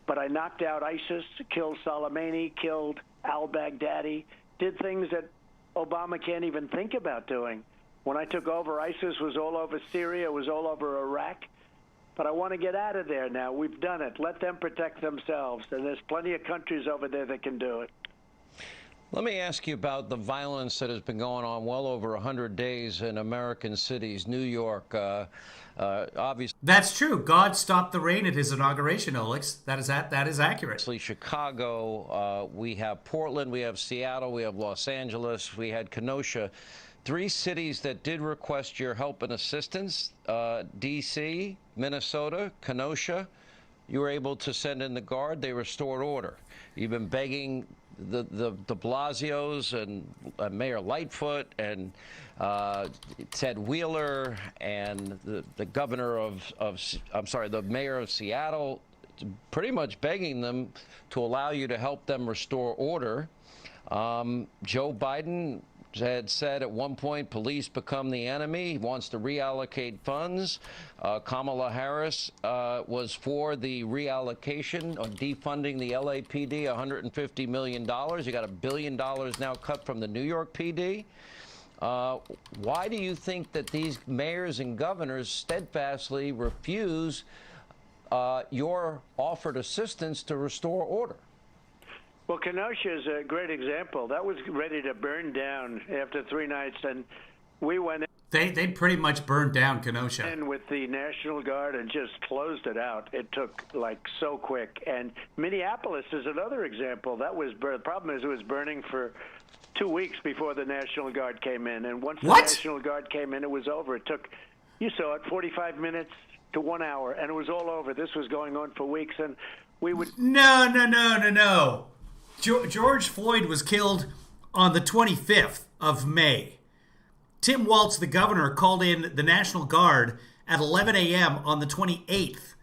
But I knocked out ISIS, killed Soleimani, killed al-Baghdadi, did things that Obama can't even think about doing. When I took over, ISIS was all over Syria, it was all over Iraq. But I want to get out of there now. We've done it. Let them protect themselves. And there's plenty of countries over there that can do it. Let me ask you about the violence that has been going on well over 100 days in American cities. New York, obviously. That's true. God stopped the rain at his inauguration, Olix. That is accurate. Chicago, we have Portland, we have Seattle, we have Los Angeles, we had Kenosha. 3 cities that did request your help and assistance, D.C., Minnesota, Kenosha. You were able to send in the Guard. They restored order. You've been begging the de Blasios and Mayor Lightfoot and Ted Wheeler and the governor the mayor of Seattle, pretty much begging them to allow you to help them restore order. Joe Biden had said at one point, police become the enemy. He wants to reallocate funds. Kamala Harris was for the reallocation or defunding the LAPD, $150 million. You got $1 billion now cut from the New York PD. Why do you think that these mayors and governors steadfastly refuse your offered assistance to restore order? Well, Kenosha is a great example. That was ready to burn down after 3 nights, and we went in. They pretty much burned down Kenosha. In with the National Guard and just closed it out. It took like so quick. And Minneapolis is another example. The problem is it was burning for 2 weeks before the National Guard came in. And once the National Guard came in, it was over. It took, you saw it, 45 minutes to 1 hour, and it was all over. This was going on for weeks, and we would. No. George Floyd was killed on the 25th of May. Tim Walz, the governor, called in the National Guard at 11 a.m. on the 28th.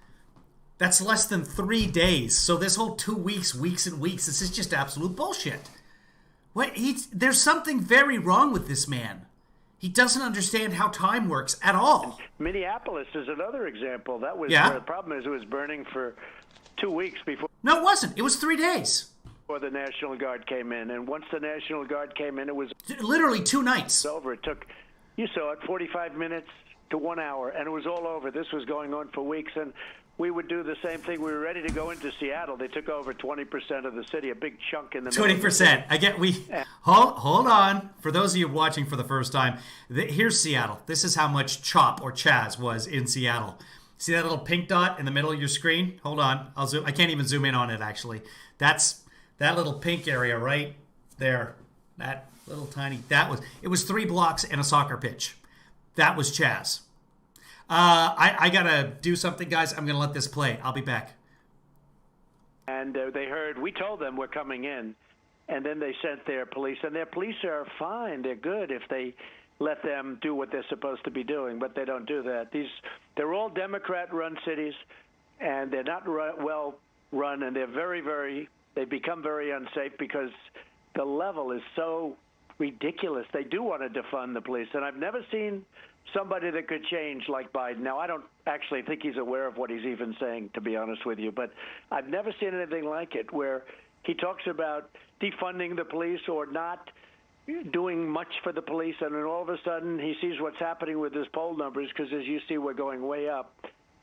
That's less than 3 days. So this whole 2 weeks, weeks and weeks, this is just absolute bullshit. There's something very wrong with this man. He doesn't understand how time works at all. Minneapolis is another example. That was the problem is it was burning for 2 weeks before. No, it wasn't. It was 3 days. Before the National Guard came in, and once the National Guard came in, it was literally 2 nights. Over. It took, you saw it, 45 minutes to 1 hour, and it was all over. This was going on for weeks, and we would do the same thing. We were ready to go into Seattle. They took over 20% of the city, a big chunk in the middle. 20%. Hold on. For those of you watching for the first time, here's Seattle. This is how much CHOP or Chaz was in Seattle. See that little pink dot in the middle of your screen? Hold on. I'll zoom. I can't even zoom in on it, actually. That's that little pink area right there. That little tiny. It was 3 blocks and a soccer pitch. That was Chaz. I gotta do something, guys. I'm gonna let this play. I'll be back. And they heard, we told them we're coming in, and then they sent their police. And their police are fine. They're good if they let them do what they're supposed to be doing, but they don't do that. They're all Democrat-run cities, and they're not well run, and they're they become very unsafe because the level is so ridiculous. They do want to defund the police, and I've never seen somebody that could change like Biden. Now, I don't actually think he's aware of what he's even saying, to be honest with you, but I've never seen anything like it where he talks about defunding the police or not doing much for the police, and then all of a sudden he sees what's happening with his poll numbers, because as you see, we're going way up.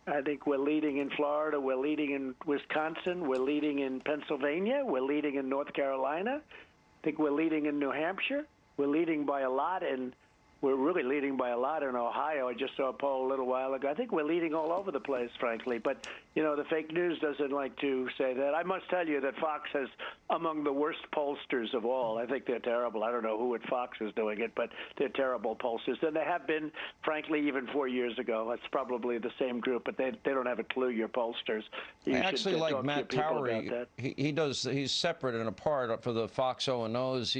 I think we're leading in Florida, we're leading in Wisconsin, we're leading in Pennsylvania, we're leading in North Carolina. I think we're leading in New Hampshire. We're leading by a lot, and we're really leading by a lot in Ohio. I just saw a poll a little while ago. I think we're leading all over the place, frankly. But, you know, the fake news doesn't like to say that. I must tell you that Fox has among the worst pollsters of all. I think they're terrible. I don't know who at Fox is doing it, but they're terrible pollsters. And they have been, frankly, even 4 years ago. That's probably the same group, but they don't have a clue, your pollsters. I actually like Matt Towery. He's separate and apart for the Fox O&Os.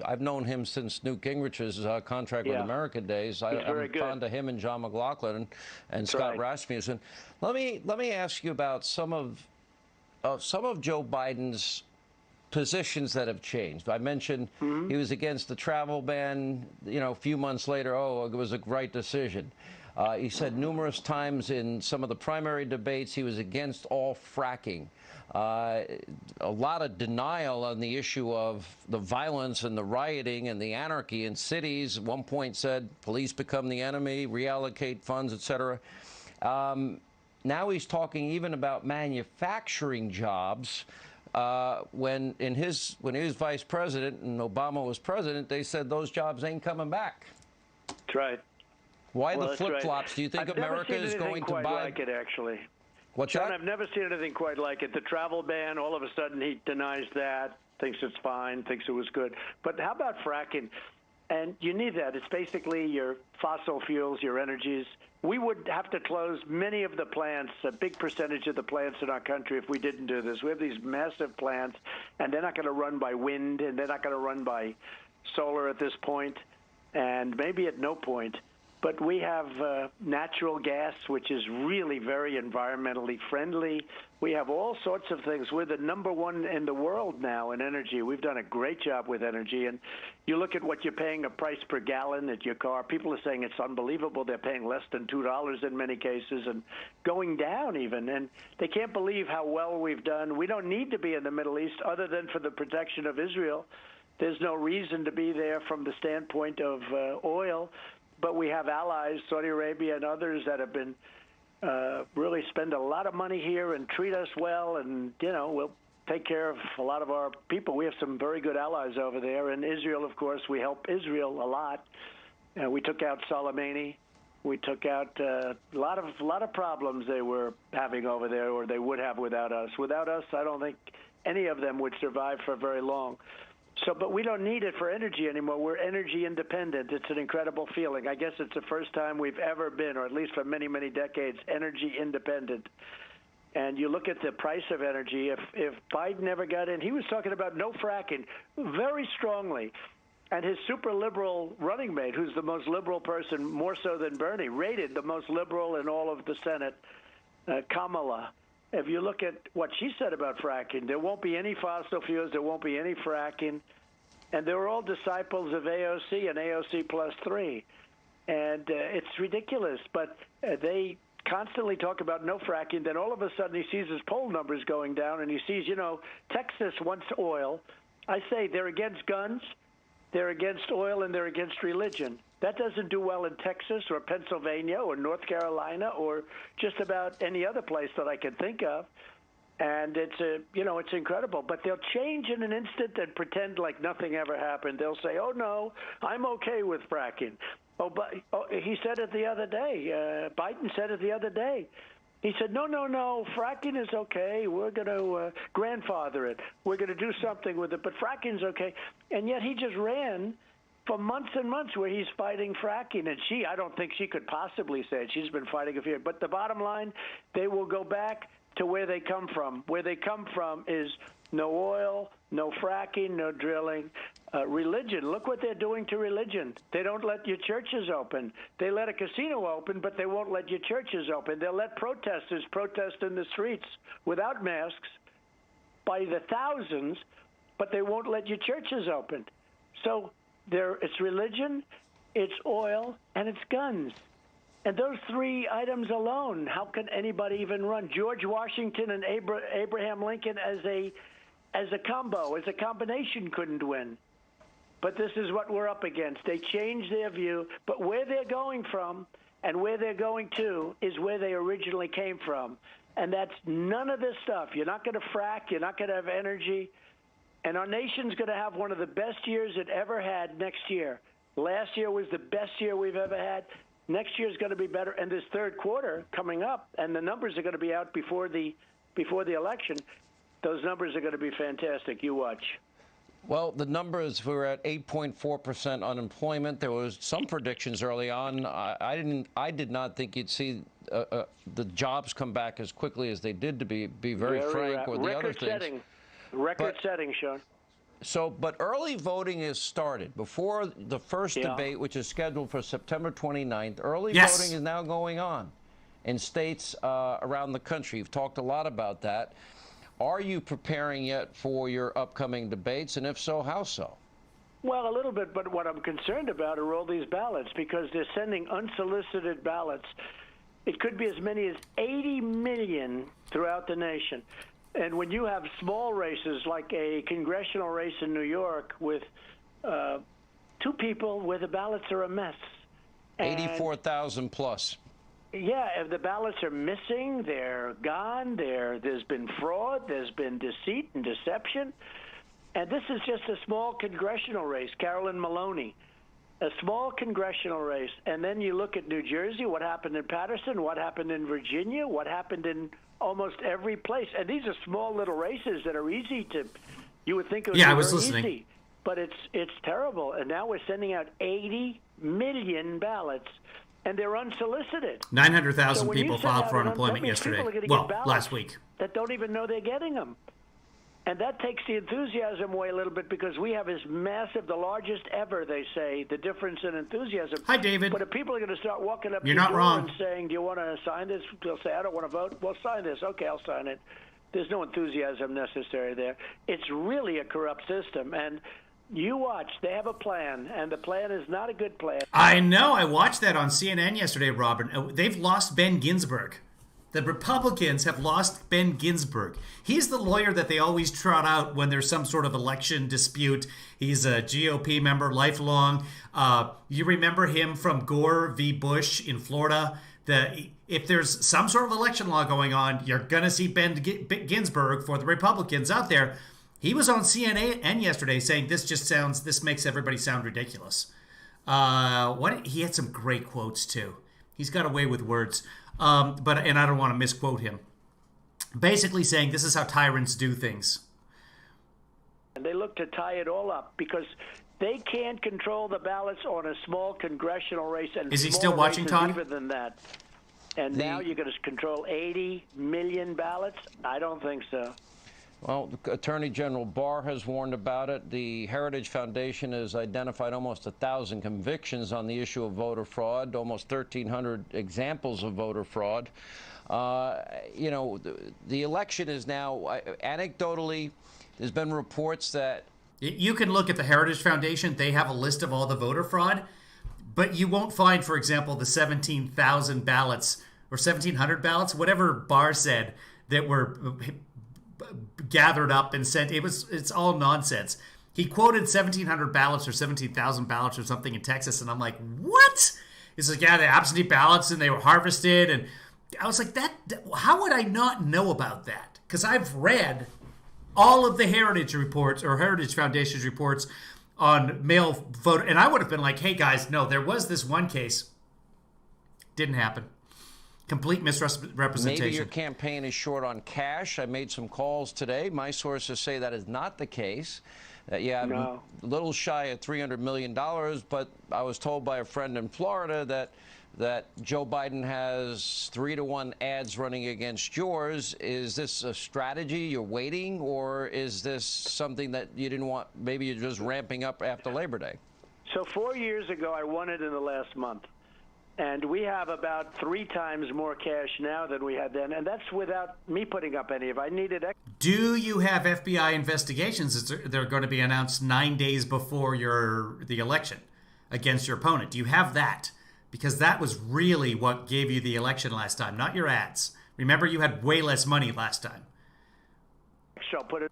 I've known him since Newt Gingrich's contract with America days. I'm fond of him and John McLaughlin and Scott Rasmussen. Let me ask you about some of Joe Biden's positions that have changed. I mentioned he was against the travel ban. You know, a few months later, it was a right decision. He said numerous times in some of the primary debates he was against all fracking. A lot of denial on the issue of the violence and the rioting and the anarchy in cities. At one point said police become the enemy, reallocate funds, etc. Now he's talking even about manufacturing jobs. when he was vice president and Obama was president, they said those jobs ain't coming back. That's right. Why Well, the that's right. flip-flops? Do you think I've America never seen is anything going to quite buy? like it, actually. What's John, that? I've never seen anything quite like it. The travel ban, all of a sudden he denies that, thinks it's fine, thinks it was good. But how about fracking? And you need that. It's basically your fossil fuels, your energies. We would have to close many of the plants, a big percentage of the plants in our country if we didn't do this. We have these massive plants, and they're not going to run by wind, and they're not going to run by solar at this point, and maybe at no point. But we have natural gas, which is really very environmentally friendly. We have all sorts of things. We're the #1 in the world now in energy. We've done a great job with energy. And you look at what you're paying a price per gallon at your car. People are saying it's unbelievable. They're paying less than $2 in many cases and going down even. And they can't believe how well we've done. We don't need to be in the Middle East other than for the protection of Israel. There's no reason to be there from the standpoint of oil. But we have allies, Saudi Arabia and others, that have been really spend a lot of money here and treat us well, and we'll take care of a lot of our people. We have some very good allies over there. And Israel, of course, we help Israel a lot. We took out Soleimani. We took out a lot of problems they were having over there, or they would have without us. Without us, I don't think any of them would survive for very long. So, but we don't need it for energy anymore. We're energy independent. It's an incredible feeling. I guess it's the first time we've ever been, or at least for many, many decades, energy independent. And you look at the price of energy. If Biden ever got in, he was talking about no fracking very strongly. And his super liberal running mate, who's the most liberal person, more so than Bernie, rated the most liberal in all of the Senate, Kamala. If you look at what she said about fracking, there won't be any fossil fuels, there won't be any fracking. And they were all disciples of AOC and AOC plus 3. And it's ridiculous. But they constantly talk about no fracking. Then all of a sudden he sees his poll numbers going down, and he sees, Texas wants oil. I say they're against guns, they're against oil, and they're against religion. That doesn't do well in Texas or Pennsylvania or North Carolina or just about any other place that I can think of. And it's incredible. But they'll change in an instant and pretend like nothing ever happened. They'll say, "Oh no, I'm okay with fracking." But he said it the other day. Biden said it the other day. He said, no, fracking is okay. We're going to grandfather it. We're going to do something with it, but fracking's okay. And yet he just ran for months and months where he's fighting fracking. And I don't think she could possibly say it. She's been fighting it for years. But the bottom line, they will go back to where they come from. Where they come from is no oil, no fracking, no drilling. Religion, look what they're doing to religion. They don't let your churches open. They let a casino open, but they won't let your churches open. They'll let protesters protest in the streets without masks by the thousands, but they won't let your churches open. So it's religion, it's oil, and it's guns. And those 3 items alone, how can anybody even run? George Washington and Abraham Lincoln as a combo, as a combination, couldn't win. But this is what we're up against. They changed their view, but where they're going from and where they're going to is where they originally came from. And that's none of this stuff. You're not going to frack. You're not going to have energy. And our nation's going to have one of the best years it ever had next year. Last year was the best year we've ever had. Next year is going to be better. And this third quarter coming up, and the numbers are going to be out before the election, those numbers are going to be fantastic. You watch. Well, the numbers were at 8.4% unemployment. There was some predictions early on. I did not think you'd see the jobs come back as quickly as they did, to be very frank, or the other things. Record setting, Sean. So, but early voting has started. Before the first debate, which is scheduled for September 29th, early voting is now going on in states around the country. You've talked a lot about that. Are you preparing yet for your upcoming debates, and if so, how so? Well, a little bit, but what I'm concerned about are all these ballots, because they're sending unsolicited ballots. It could be as many as 80 million throughout the nation. And when you have small races, like a congressional race in New York with 2 people where the ballots are a mess. 84,000 plus. Yeah, if the ballots are missing, they're gone. There's been fraud. There's been deceit and deception. And this is just a small congressional race, Carolyn Maloney, a small congressional race. And then you look at New Jersey, what happened in Patterson, what happened in Virginia, what happened in almost every place. And these are small little races that are easy to, you would think it would be I was very listening. easy. But it's terrible. And now we're sending out 80 million ballots. And they're unsolicited. 900,000 So people filed for unemployment yesterday. Well, last week. That don't even know they're getting them. And that takes the enthusiasm away a little bit because we have this massive, the largest ever, they say, the difference in enthusiasm. Hi, David. But if people are going to start walking up to You're your not door wrong. and saying, do you want to sign this? They'll say, I don't want to vote. Well, sign this. Okay, I'll sign it. There's no enthusiasm necessary there. It's really a corrupt system. And you watch, they have a plan, and the plan is not a good plan. I know. I watched that on CNN yesterday, Robin. They've lost Ben Ginsburg. The Republicans have lost Ben Ginsburg. He's the lawyer that they always trot out when there's some sort of election dispute. He's a GOP member, lifelong. You remember him from Gore v. Bush in Florida. If there's some sort of election law going on, you're going to see Ben Ginsburg for the Republicans out there. He was on CNN yesterday saying this makes everybody sound ridiculous. He had some great quotes too. He's got a way with words. And I don't want to misquote him. Basically saying this is how tyrants do things. And they look to tie it all up because they can't control the ballots on a small congressional race. And is he still watching, Todd? Todd? Even than that. And now you're going to control 80 million ballots? I don't think so. Well, Attorney General Barr has warned about it. The Heritage Foundation has identified almost 1,000 convictions on the issue of voter fraud, almost 1,300 examples of voter fraud. The election is now, anecdotally, there's been reports that... You can look at the Heritage Foundation. They have a list of all the voter fraud, but you won't find, for example, the 17,000 ballots or 1,700 ballots, whatever Barr said, that were gathered up and sent. It's all nonsense. He quoted 1,700 ballots or 17,000 ballots or something in Texas, and I'm like, what? He's like, yeah, the absentee ballots, and they were harvested, and I was like, how would I not know about that? Because I've read all of the Heritage reports or Heritage Foundation's reports on mail vote, and I would have been like, hey guys, no, there was this one case. Didn't happen. Complete misrepresentation. Maybe your campaign is short on cash. I made some calls today. My sources say that is not the case. I'm a little shy of $300 million, but I was told by a friend in Florida that Joe Biden has 3-to-1 ads running against yours. Is this a strategy you're waiting, or is this something that you didn't want? Maybe you're just ramping up after Labor Day. So 4 years ago, I won it in the last month. And we have about 3 times more cash now than we had then. And that's without me putting up any. If I needed extra. Do you have FBI investigations? They're going to be announced 9 days before the election against your opponent. Do you have that? Because that was really what gave you the election last time, not your ads. Remember, you had way less money last time.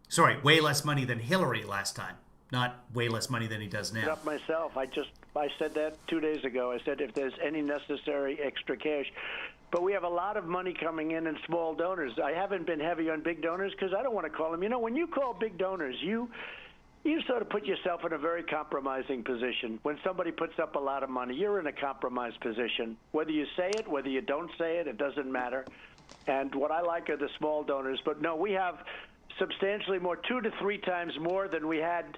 Sorry, way less money than Hillary last time. Not way less money than he does now. Up myself. I said that 2 days ago. I said if there's any necessary extra cash. But we have a lot of money coming in small donors. I haven't been heavy on big donors because I don't want to call them. When you call big donors, you sort of put yourself in a very compromising position. When somebody puts up a lot of money, you're in a compromised position. Whether you say it, whether you don't say it doesn't matter. And what I like are the small donors. But no, we have substantially more, 2 to 3 times more than we had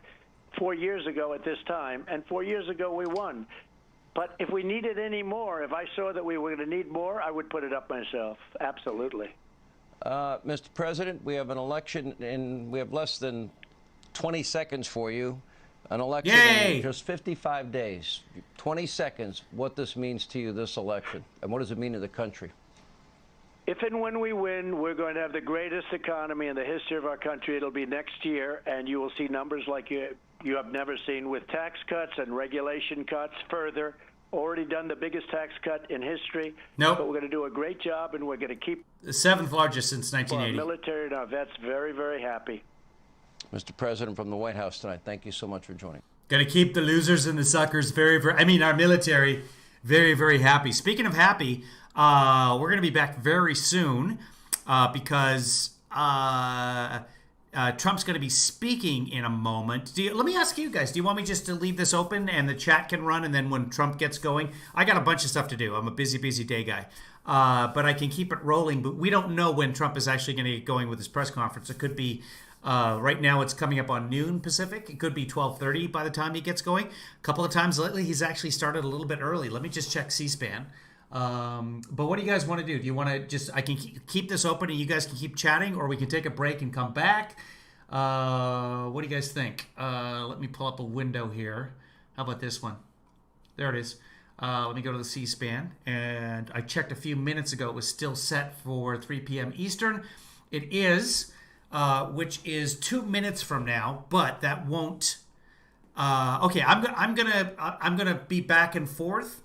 4 years ago at this time, and 4 years ago we won. But if we needed any more, if I saw that we were going to need more, I would put it up myself. Absolutely. Mr. President, we have an election, and we have less than 20 seconds for you. An election in just 55 days. 20 seconds, what this means to you, this election, and what does it mean to the country? If and when we win, we're going to have the greatest economy in the history of our country. It'll be next year, and you will see numbers like you have never seen with tax cuts and regulation cuts further. Already done the biggest tax cut in history. Nope. But we're going to do a great job, and we're going to keep the 7th largest since 1980. Our military and our vets very, very happy. Mr. President, from the White House tonight, thank you so much for joining. Going to keep the losers and the suckers our military very, very happy. Speaking of happy, We're going to be back very soon because Trump's going to be speaking in a moment. Let me ask you guys, do you want me just to leave this open and the chat can run, and then when Trump gets going, I got a bunch of stuff to do. I'm a busy, busy day guy. But I can keep it rolling, but we don't know when Trump is actually going to get going with his press conference. It could be, right now it's coming up on noon Pacific. It could be 12:30 by the time he gets going. A couple of times lately, he's actually started a little bit early. Let me just check C-SPAN. But what do you guys want to do? Do you want to just, I can keep this open and you guys can keep chatting, or we can take a break and come back? What do you guys think? Let me pull up a window here. How about this one? There it is. Let me go to the C-SPAN, and I checked a few minutes ago. It was still set for 3 p.m. Eastern. It is, which is 2 minutes from now, but that won't. Okay, I'm gonna be back and forth.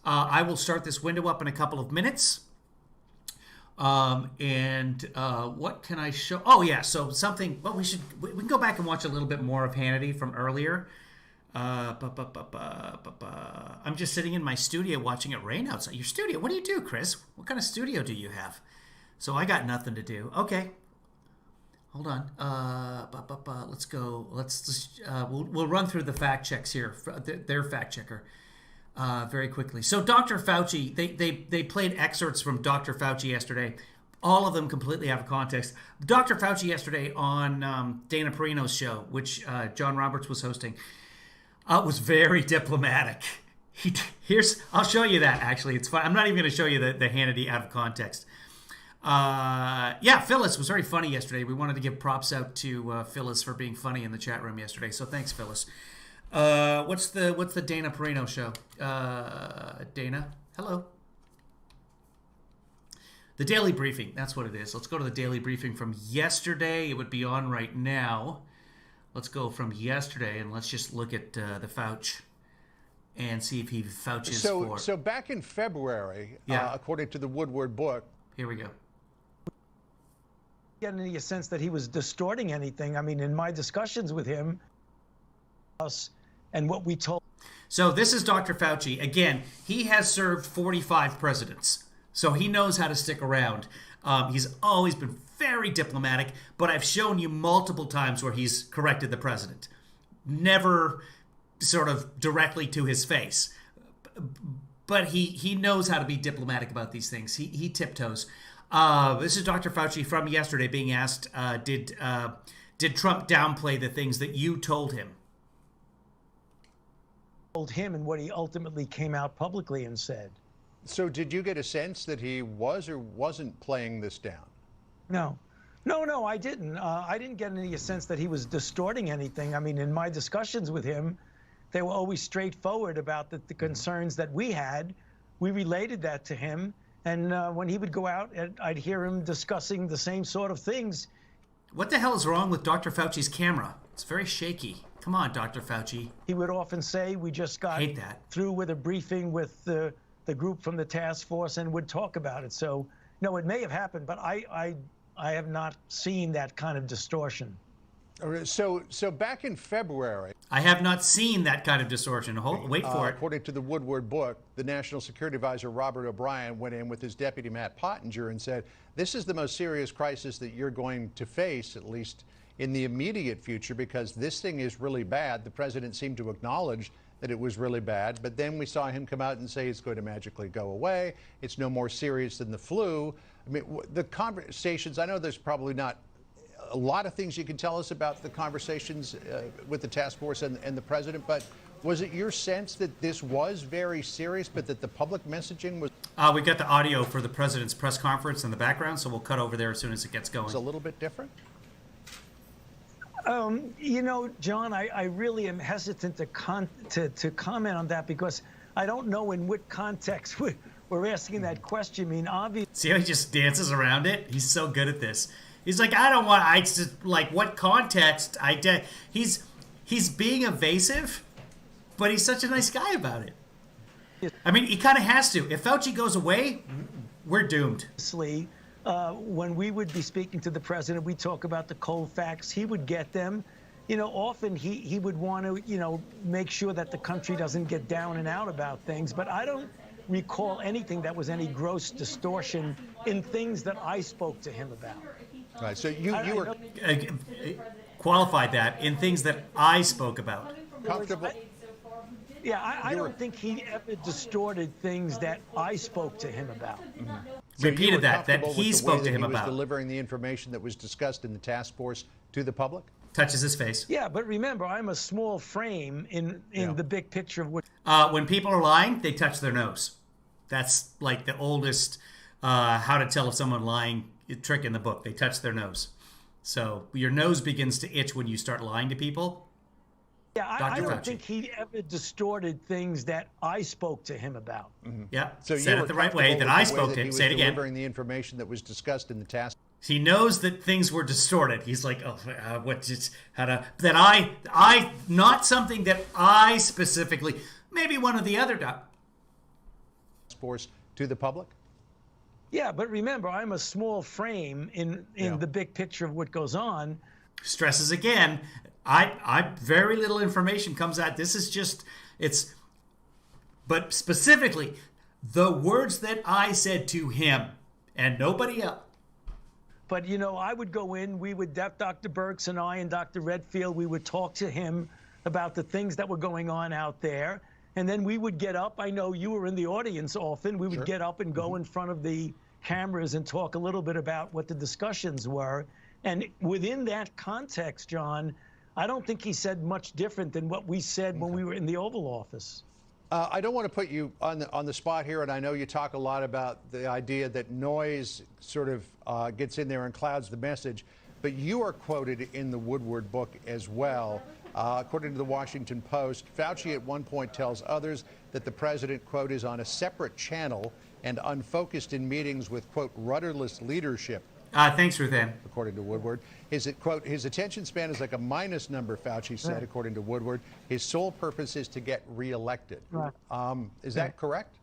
I will start this window up in a couple of minutes. What can I show? Oh yeah, so something. Well, we can go back and watch a little bit more of Hannity from earlier. I'm just sitting in my studio watching it rain outside. Your studio? What do you do, Chris? What kind of studio do you have? So I got nothing to do. Okay, hold on. Let's go. We'll run through the fact checks here. Their fact checker. Very quickly. So Dr. Fauci, they played excerpts from Dr. Fauci yesterday, all of them completely out of context. Dr. Fauci yesterday on Dana Perino's show, which John Roberts was hosting, was very diplomatic. I'll show you that, actually. It's fine. I'm not even going to show you the Hannity out of context. Yeah, Phyllis was very funny yesterday. We wanted to give props out to Phyllis for being funny in the chat room yesterday, so thanks, Phyllis. What's the Dana Perino show? Dana, hello. The Daily Briefing, that's what it is. Let's go to the Daily Briefing from yesterday. It would be on right now. Let's go from yesterday and let's just look at the Fauci and see if he vouches for. So back in February, according to the Woodward book. Here we go. Getting any sense that he was distorting anything. I mean, in my discussions with him, us and what we told. So this is Dr. Fauci. Again, he has served 45 presidents, so he knows how to stick around. He's always been very diplomatic, but I've shown you multiple times where he's corrected the president. Never sort of directly to his face. But he knows how to be diplomatic about these things. He tiptoes. This is Dr. Fauci from yesterday being asked, did Trump downplay the things that you told him? Told him and what he ultimately came out publicly and said. So did you get a sense that he was or wasn't playing this down? No, I didn't. I didn't get any sense that he was distorting anything. I mean, in my discussions with him, they were always straightforward about the concerns that we had. We related that to him. And when he would go out, I'd hear him discussing the same sort of things. What the hell is wrong with Dr. Fauci's camera? It's very shaky. Come on, Dr. Fauci. He would often say, we just got through with a briefing with the group from the task force and would talk about it. So, no, it may have happened, but I have not seen that kind of distortion. So back in February, I have not seen that kind of distortion. Wait for it. According to the Woodward book, the National Security Advisor Robert O'Brien went in with his deputy Matt Pottinger and said, this is the most serious crisis that you're going to face, at least in the immediate future, because this thing is really bad. The president seemed to acknowledge that it was really bad, but then we saw him come out and say it's going to magically go away. It's no more serious than the flu. I mean, the conversations, I know there's probably not a lot of things you can tell us about the conversations with the task force and the president, but was it your sense that this was very serious, but that the public messaging was... We got the audio for the president's press conference in the background, so we'll cut over there as soon as it gets going. It's a little bit different? You know, John, I really am hesitant to comment on that because I don't know in what context we're asking that question. I mean, obviously... See how he just dances around it? He's so good at this. He's like, I just, like, what context? He's being evasive, but he's such a nice guy about it. I mean, he kind of has to. If Fauci goes away, we're doomed. When we would be speaking to the president, we talk about the cold facts. He would get them. You know, often he would want to, you know, make sure that the country doesn't get down and out about things. But I recall anything that was any gross distortion in things that I spoke to him about. Right. So you were qualified that in things that I spoke about. comfortable. Yeah, I don't think he ever distorted things that I spoke to him about. So you Repeated were that comfortable he with the way spoke to that him he was about. delivering the information that was discussed in the task force to the public. Touches his face. Yeah, but remember, I'm a small frame in the big picture of what. When people are lying, they touch their nose. That's like the oldest how to tell if someone lying trick in the book. They touch their nose. So your nose begins to itch when you start lying to people. Yeah, I don't Fauci. think he ever distorted things that I spoke to him about. Yeah, So said you it were the right way comfortable that I with the way spoke that to he him. was Say it again. delivering the information that was discussed in the task. He knows that things were distorted. He's like, oh, what just how to that I not something that I specifically. Maybe one of the other Force to the public. Yeah, but remember, I'm a small frame in the big picture of what goes on. Stresses again. I very little information comes out. This is just but specifically the words that I said to him and nobody else. But, I would go in, Dr. Birx and I and Dr. Redfield, we would talk to him about the things that were going on out there. And then we would get up. I know you were in the audience often. We would get up and go in front of the cameras and talk a little bit about what the discussions were. And within that context, John, I don't think he said much different than what we said when we were in the Oval Office. I don't want to put you on the spot here, and I know you talk a lot about the idea that noise sort of gets in there and clouds the message, but you are quoted in the Woodward book as well. According to the Washington Post, Fauci at one point tells others that the president, quote, is on a separate channel and unfocused in meetings with, quote, rudderless leadership. Thanks, Ruthann. According to Woodward, quote, his attention span is like a minus number, Fauci said, according to Woodward. His sole purpose is to get reelected. Right. Is that correct?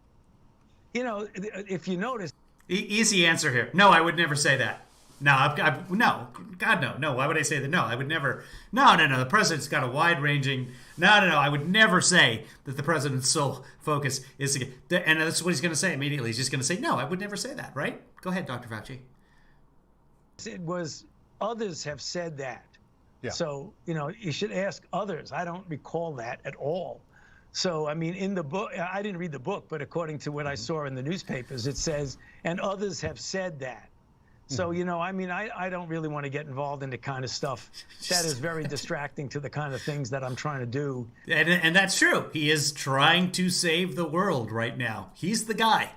If you notice. Easy answer here. No, I would never say that. No, no, God, no. No, why would I say that? No, I would never. No. The president's got a wide-ranging. No. I would never say that the president's sole focus is to get. And that's what he's going to say immediately. He's just going to say, no, I would never say that, right? Go ahead, Dr. Fauci. It was others have said that. Yeah. So, you should ask others. I don't recall that at all. So, I mean, in the book, I didn't read the book, but according to what I saw in the newspapers, it says, and others have said that. So, I don't really want to get involved in the kind of stuff that is very distracting to the kind of things that I'm trying to do. And that's true. He is trying to save the world right now. He's the guy.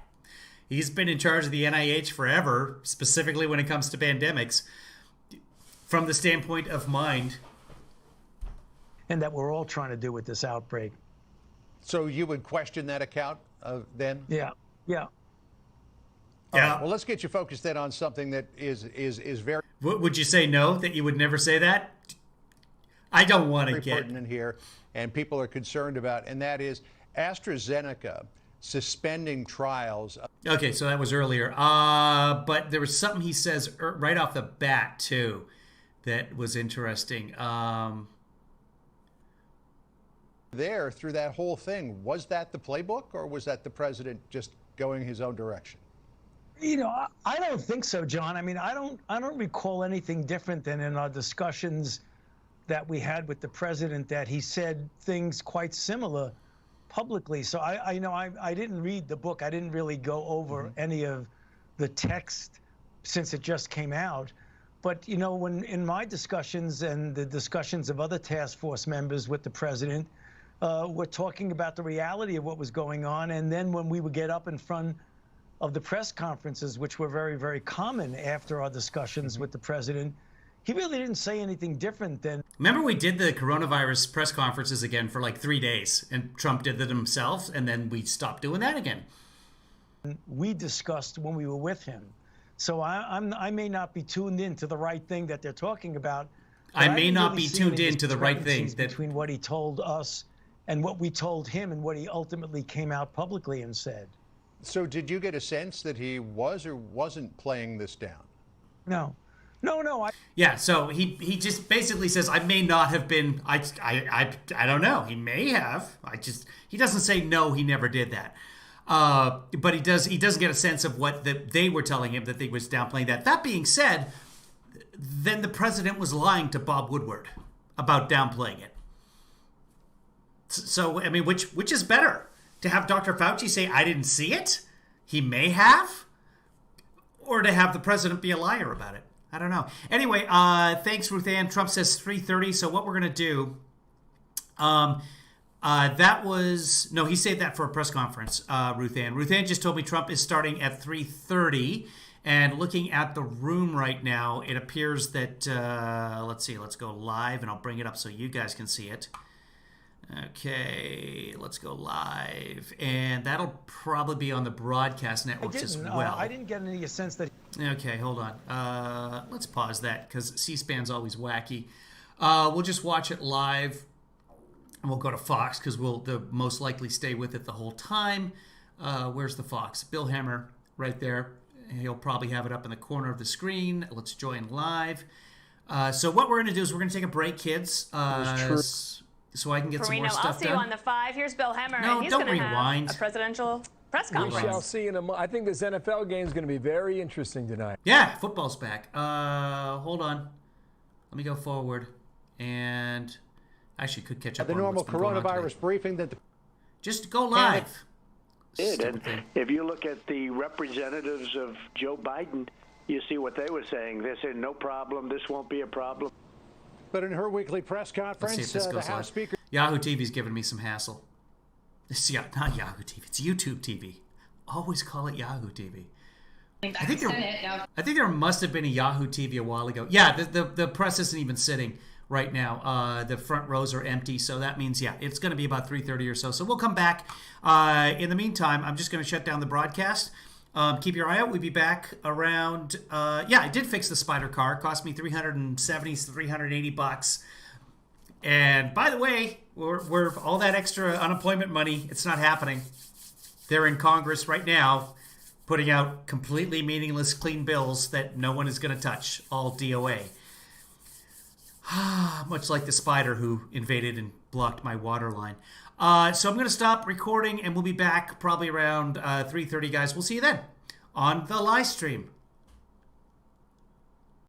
He's been in charge of the NIH forever, specifically when it comes to pandemics, from the standpoint of mind. And that we're all trying to do with this outbreak. So you would question that account then? Yeah. Yeah. Well, let's get you focused then on something that is very. Would you say no, that you would never say that? I don't want to get pertinent here, and people are concerned about, and that is AstraZeneca suspending trials. Okay, so that was earlier. But there was something he says right off the bat, too, that was interesting. There, through that whole thing, was that the playbook, or was that the president just going his own direction? I don't think so, John. I mean, I don't recall anything different than in our discussions that we had with the president, that he said things quite similar publicly. So I didn't read the book. I didn't really go over any of the text since it just came out. But, when in my discussions and the discussions of other task force members with the president, we're talking about the reality of what was going on. And then when we would get up in front of the press conferences, which were very, very common after our discussions with the president, he really didn't say anything different than. Remember, we did the coronavirus press conferences again for like 3 days, and Trump did them himself, and then we stopped doing that again. We discussed when we were with him. So I may not be tuned in to the right thing that they're talking about. I may not be tuned in to the right thing. Between what he told us and what we told him and what he ultimately came out publicly and said. So did you get a sense that he was or wasn't playing this down? No. Yeah, so he just basically says, I may not have been, I don't know. He may have. He doesn't say, no, he never did that. But he doesn't get a sense of what they were telling him, that they was downplaying that. That being said, then the president was lying to Bob Woodward about downplaying it. So, I mean, which is better? To have Dr. Fauci say, I didn't see it? He may have? Or to have the president be a liar about it? I don't know. Anyway, thanks, Ruth Ann. Trump says 3:30. So what we're going to do, that was, no, he saved that for a press conference, Ruth Ann. Ruth Ann just told me Trump is starting at 3:30. And looking at the room right now, it appears that, let's see, let's go live, and I'll bring it up so you guys can see it. Okay, let's go live. And that'll probably be on the broadcast networks as well. I didn't get any sense that... Okay, hold on. Let's pause that because C-SPAN's always wacky. We'll just watch it live. And we'll go to Fox because we'll most likely stay with it the whole time. Where's the Fox? Bill Hemmer right there. He'll probably have it up in the corner of the screen. Let's join live. So what we're going to do is we're going to take a break, kids. So I can get some more stuff done. I'll see you on the 5. Here's Bill Hemmer. No, and he's don't gonna rewind. Have a presidential press conference. We shall see in a month. I think this NFL game is going to be very interesting tonight. Yeah, football's back. Hold on. Let me go forward. And actually could catch up The on normal what's been going on coronavirus today. briefing that the Just go live. And if you look at the representatives of Joe Biden, you see what they were saying. They said, no problem, this won't be a problem. But in her weekly press Let's conference, see if this the goes House live. Speaker... Yahoo TV's giving me some hassle. It's not Yahoo TV. It's YouTube TV. Always call it Yahoo TV. I think there must have been a Yahoo TV a while ago. Yeah, the press isn't even sitting right now. The front rows are empty, so that means, yeah, it's going to be about 3:30 or so. So we'll come back. In the meantime, I'm just going to shut down the broadcast. Keep your eye out. We'll be back around... yeah, I did fix the Spider car. It cost me $370 to $380. And by the way, we're all that extra unemployment money, it's not happening. They're in Congress right now putting out completely meaningless clean bills that no one is going to touch, all DOA. Much like the spider who invaded and blocked my water line. So I'm going to stop recording and we'll be back probably around 3:30, guys. We'll see you then on the live stream.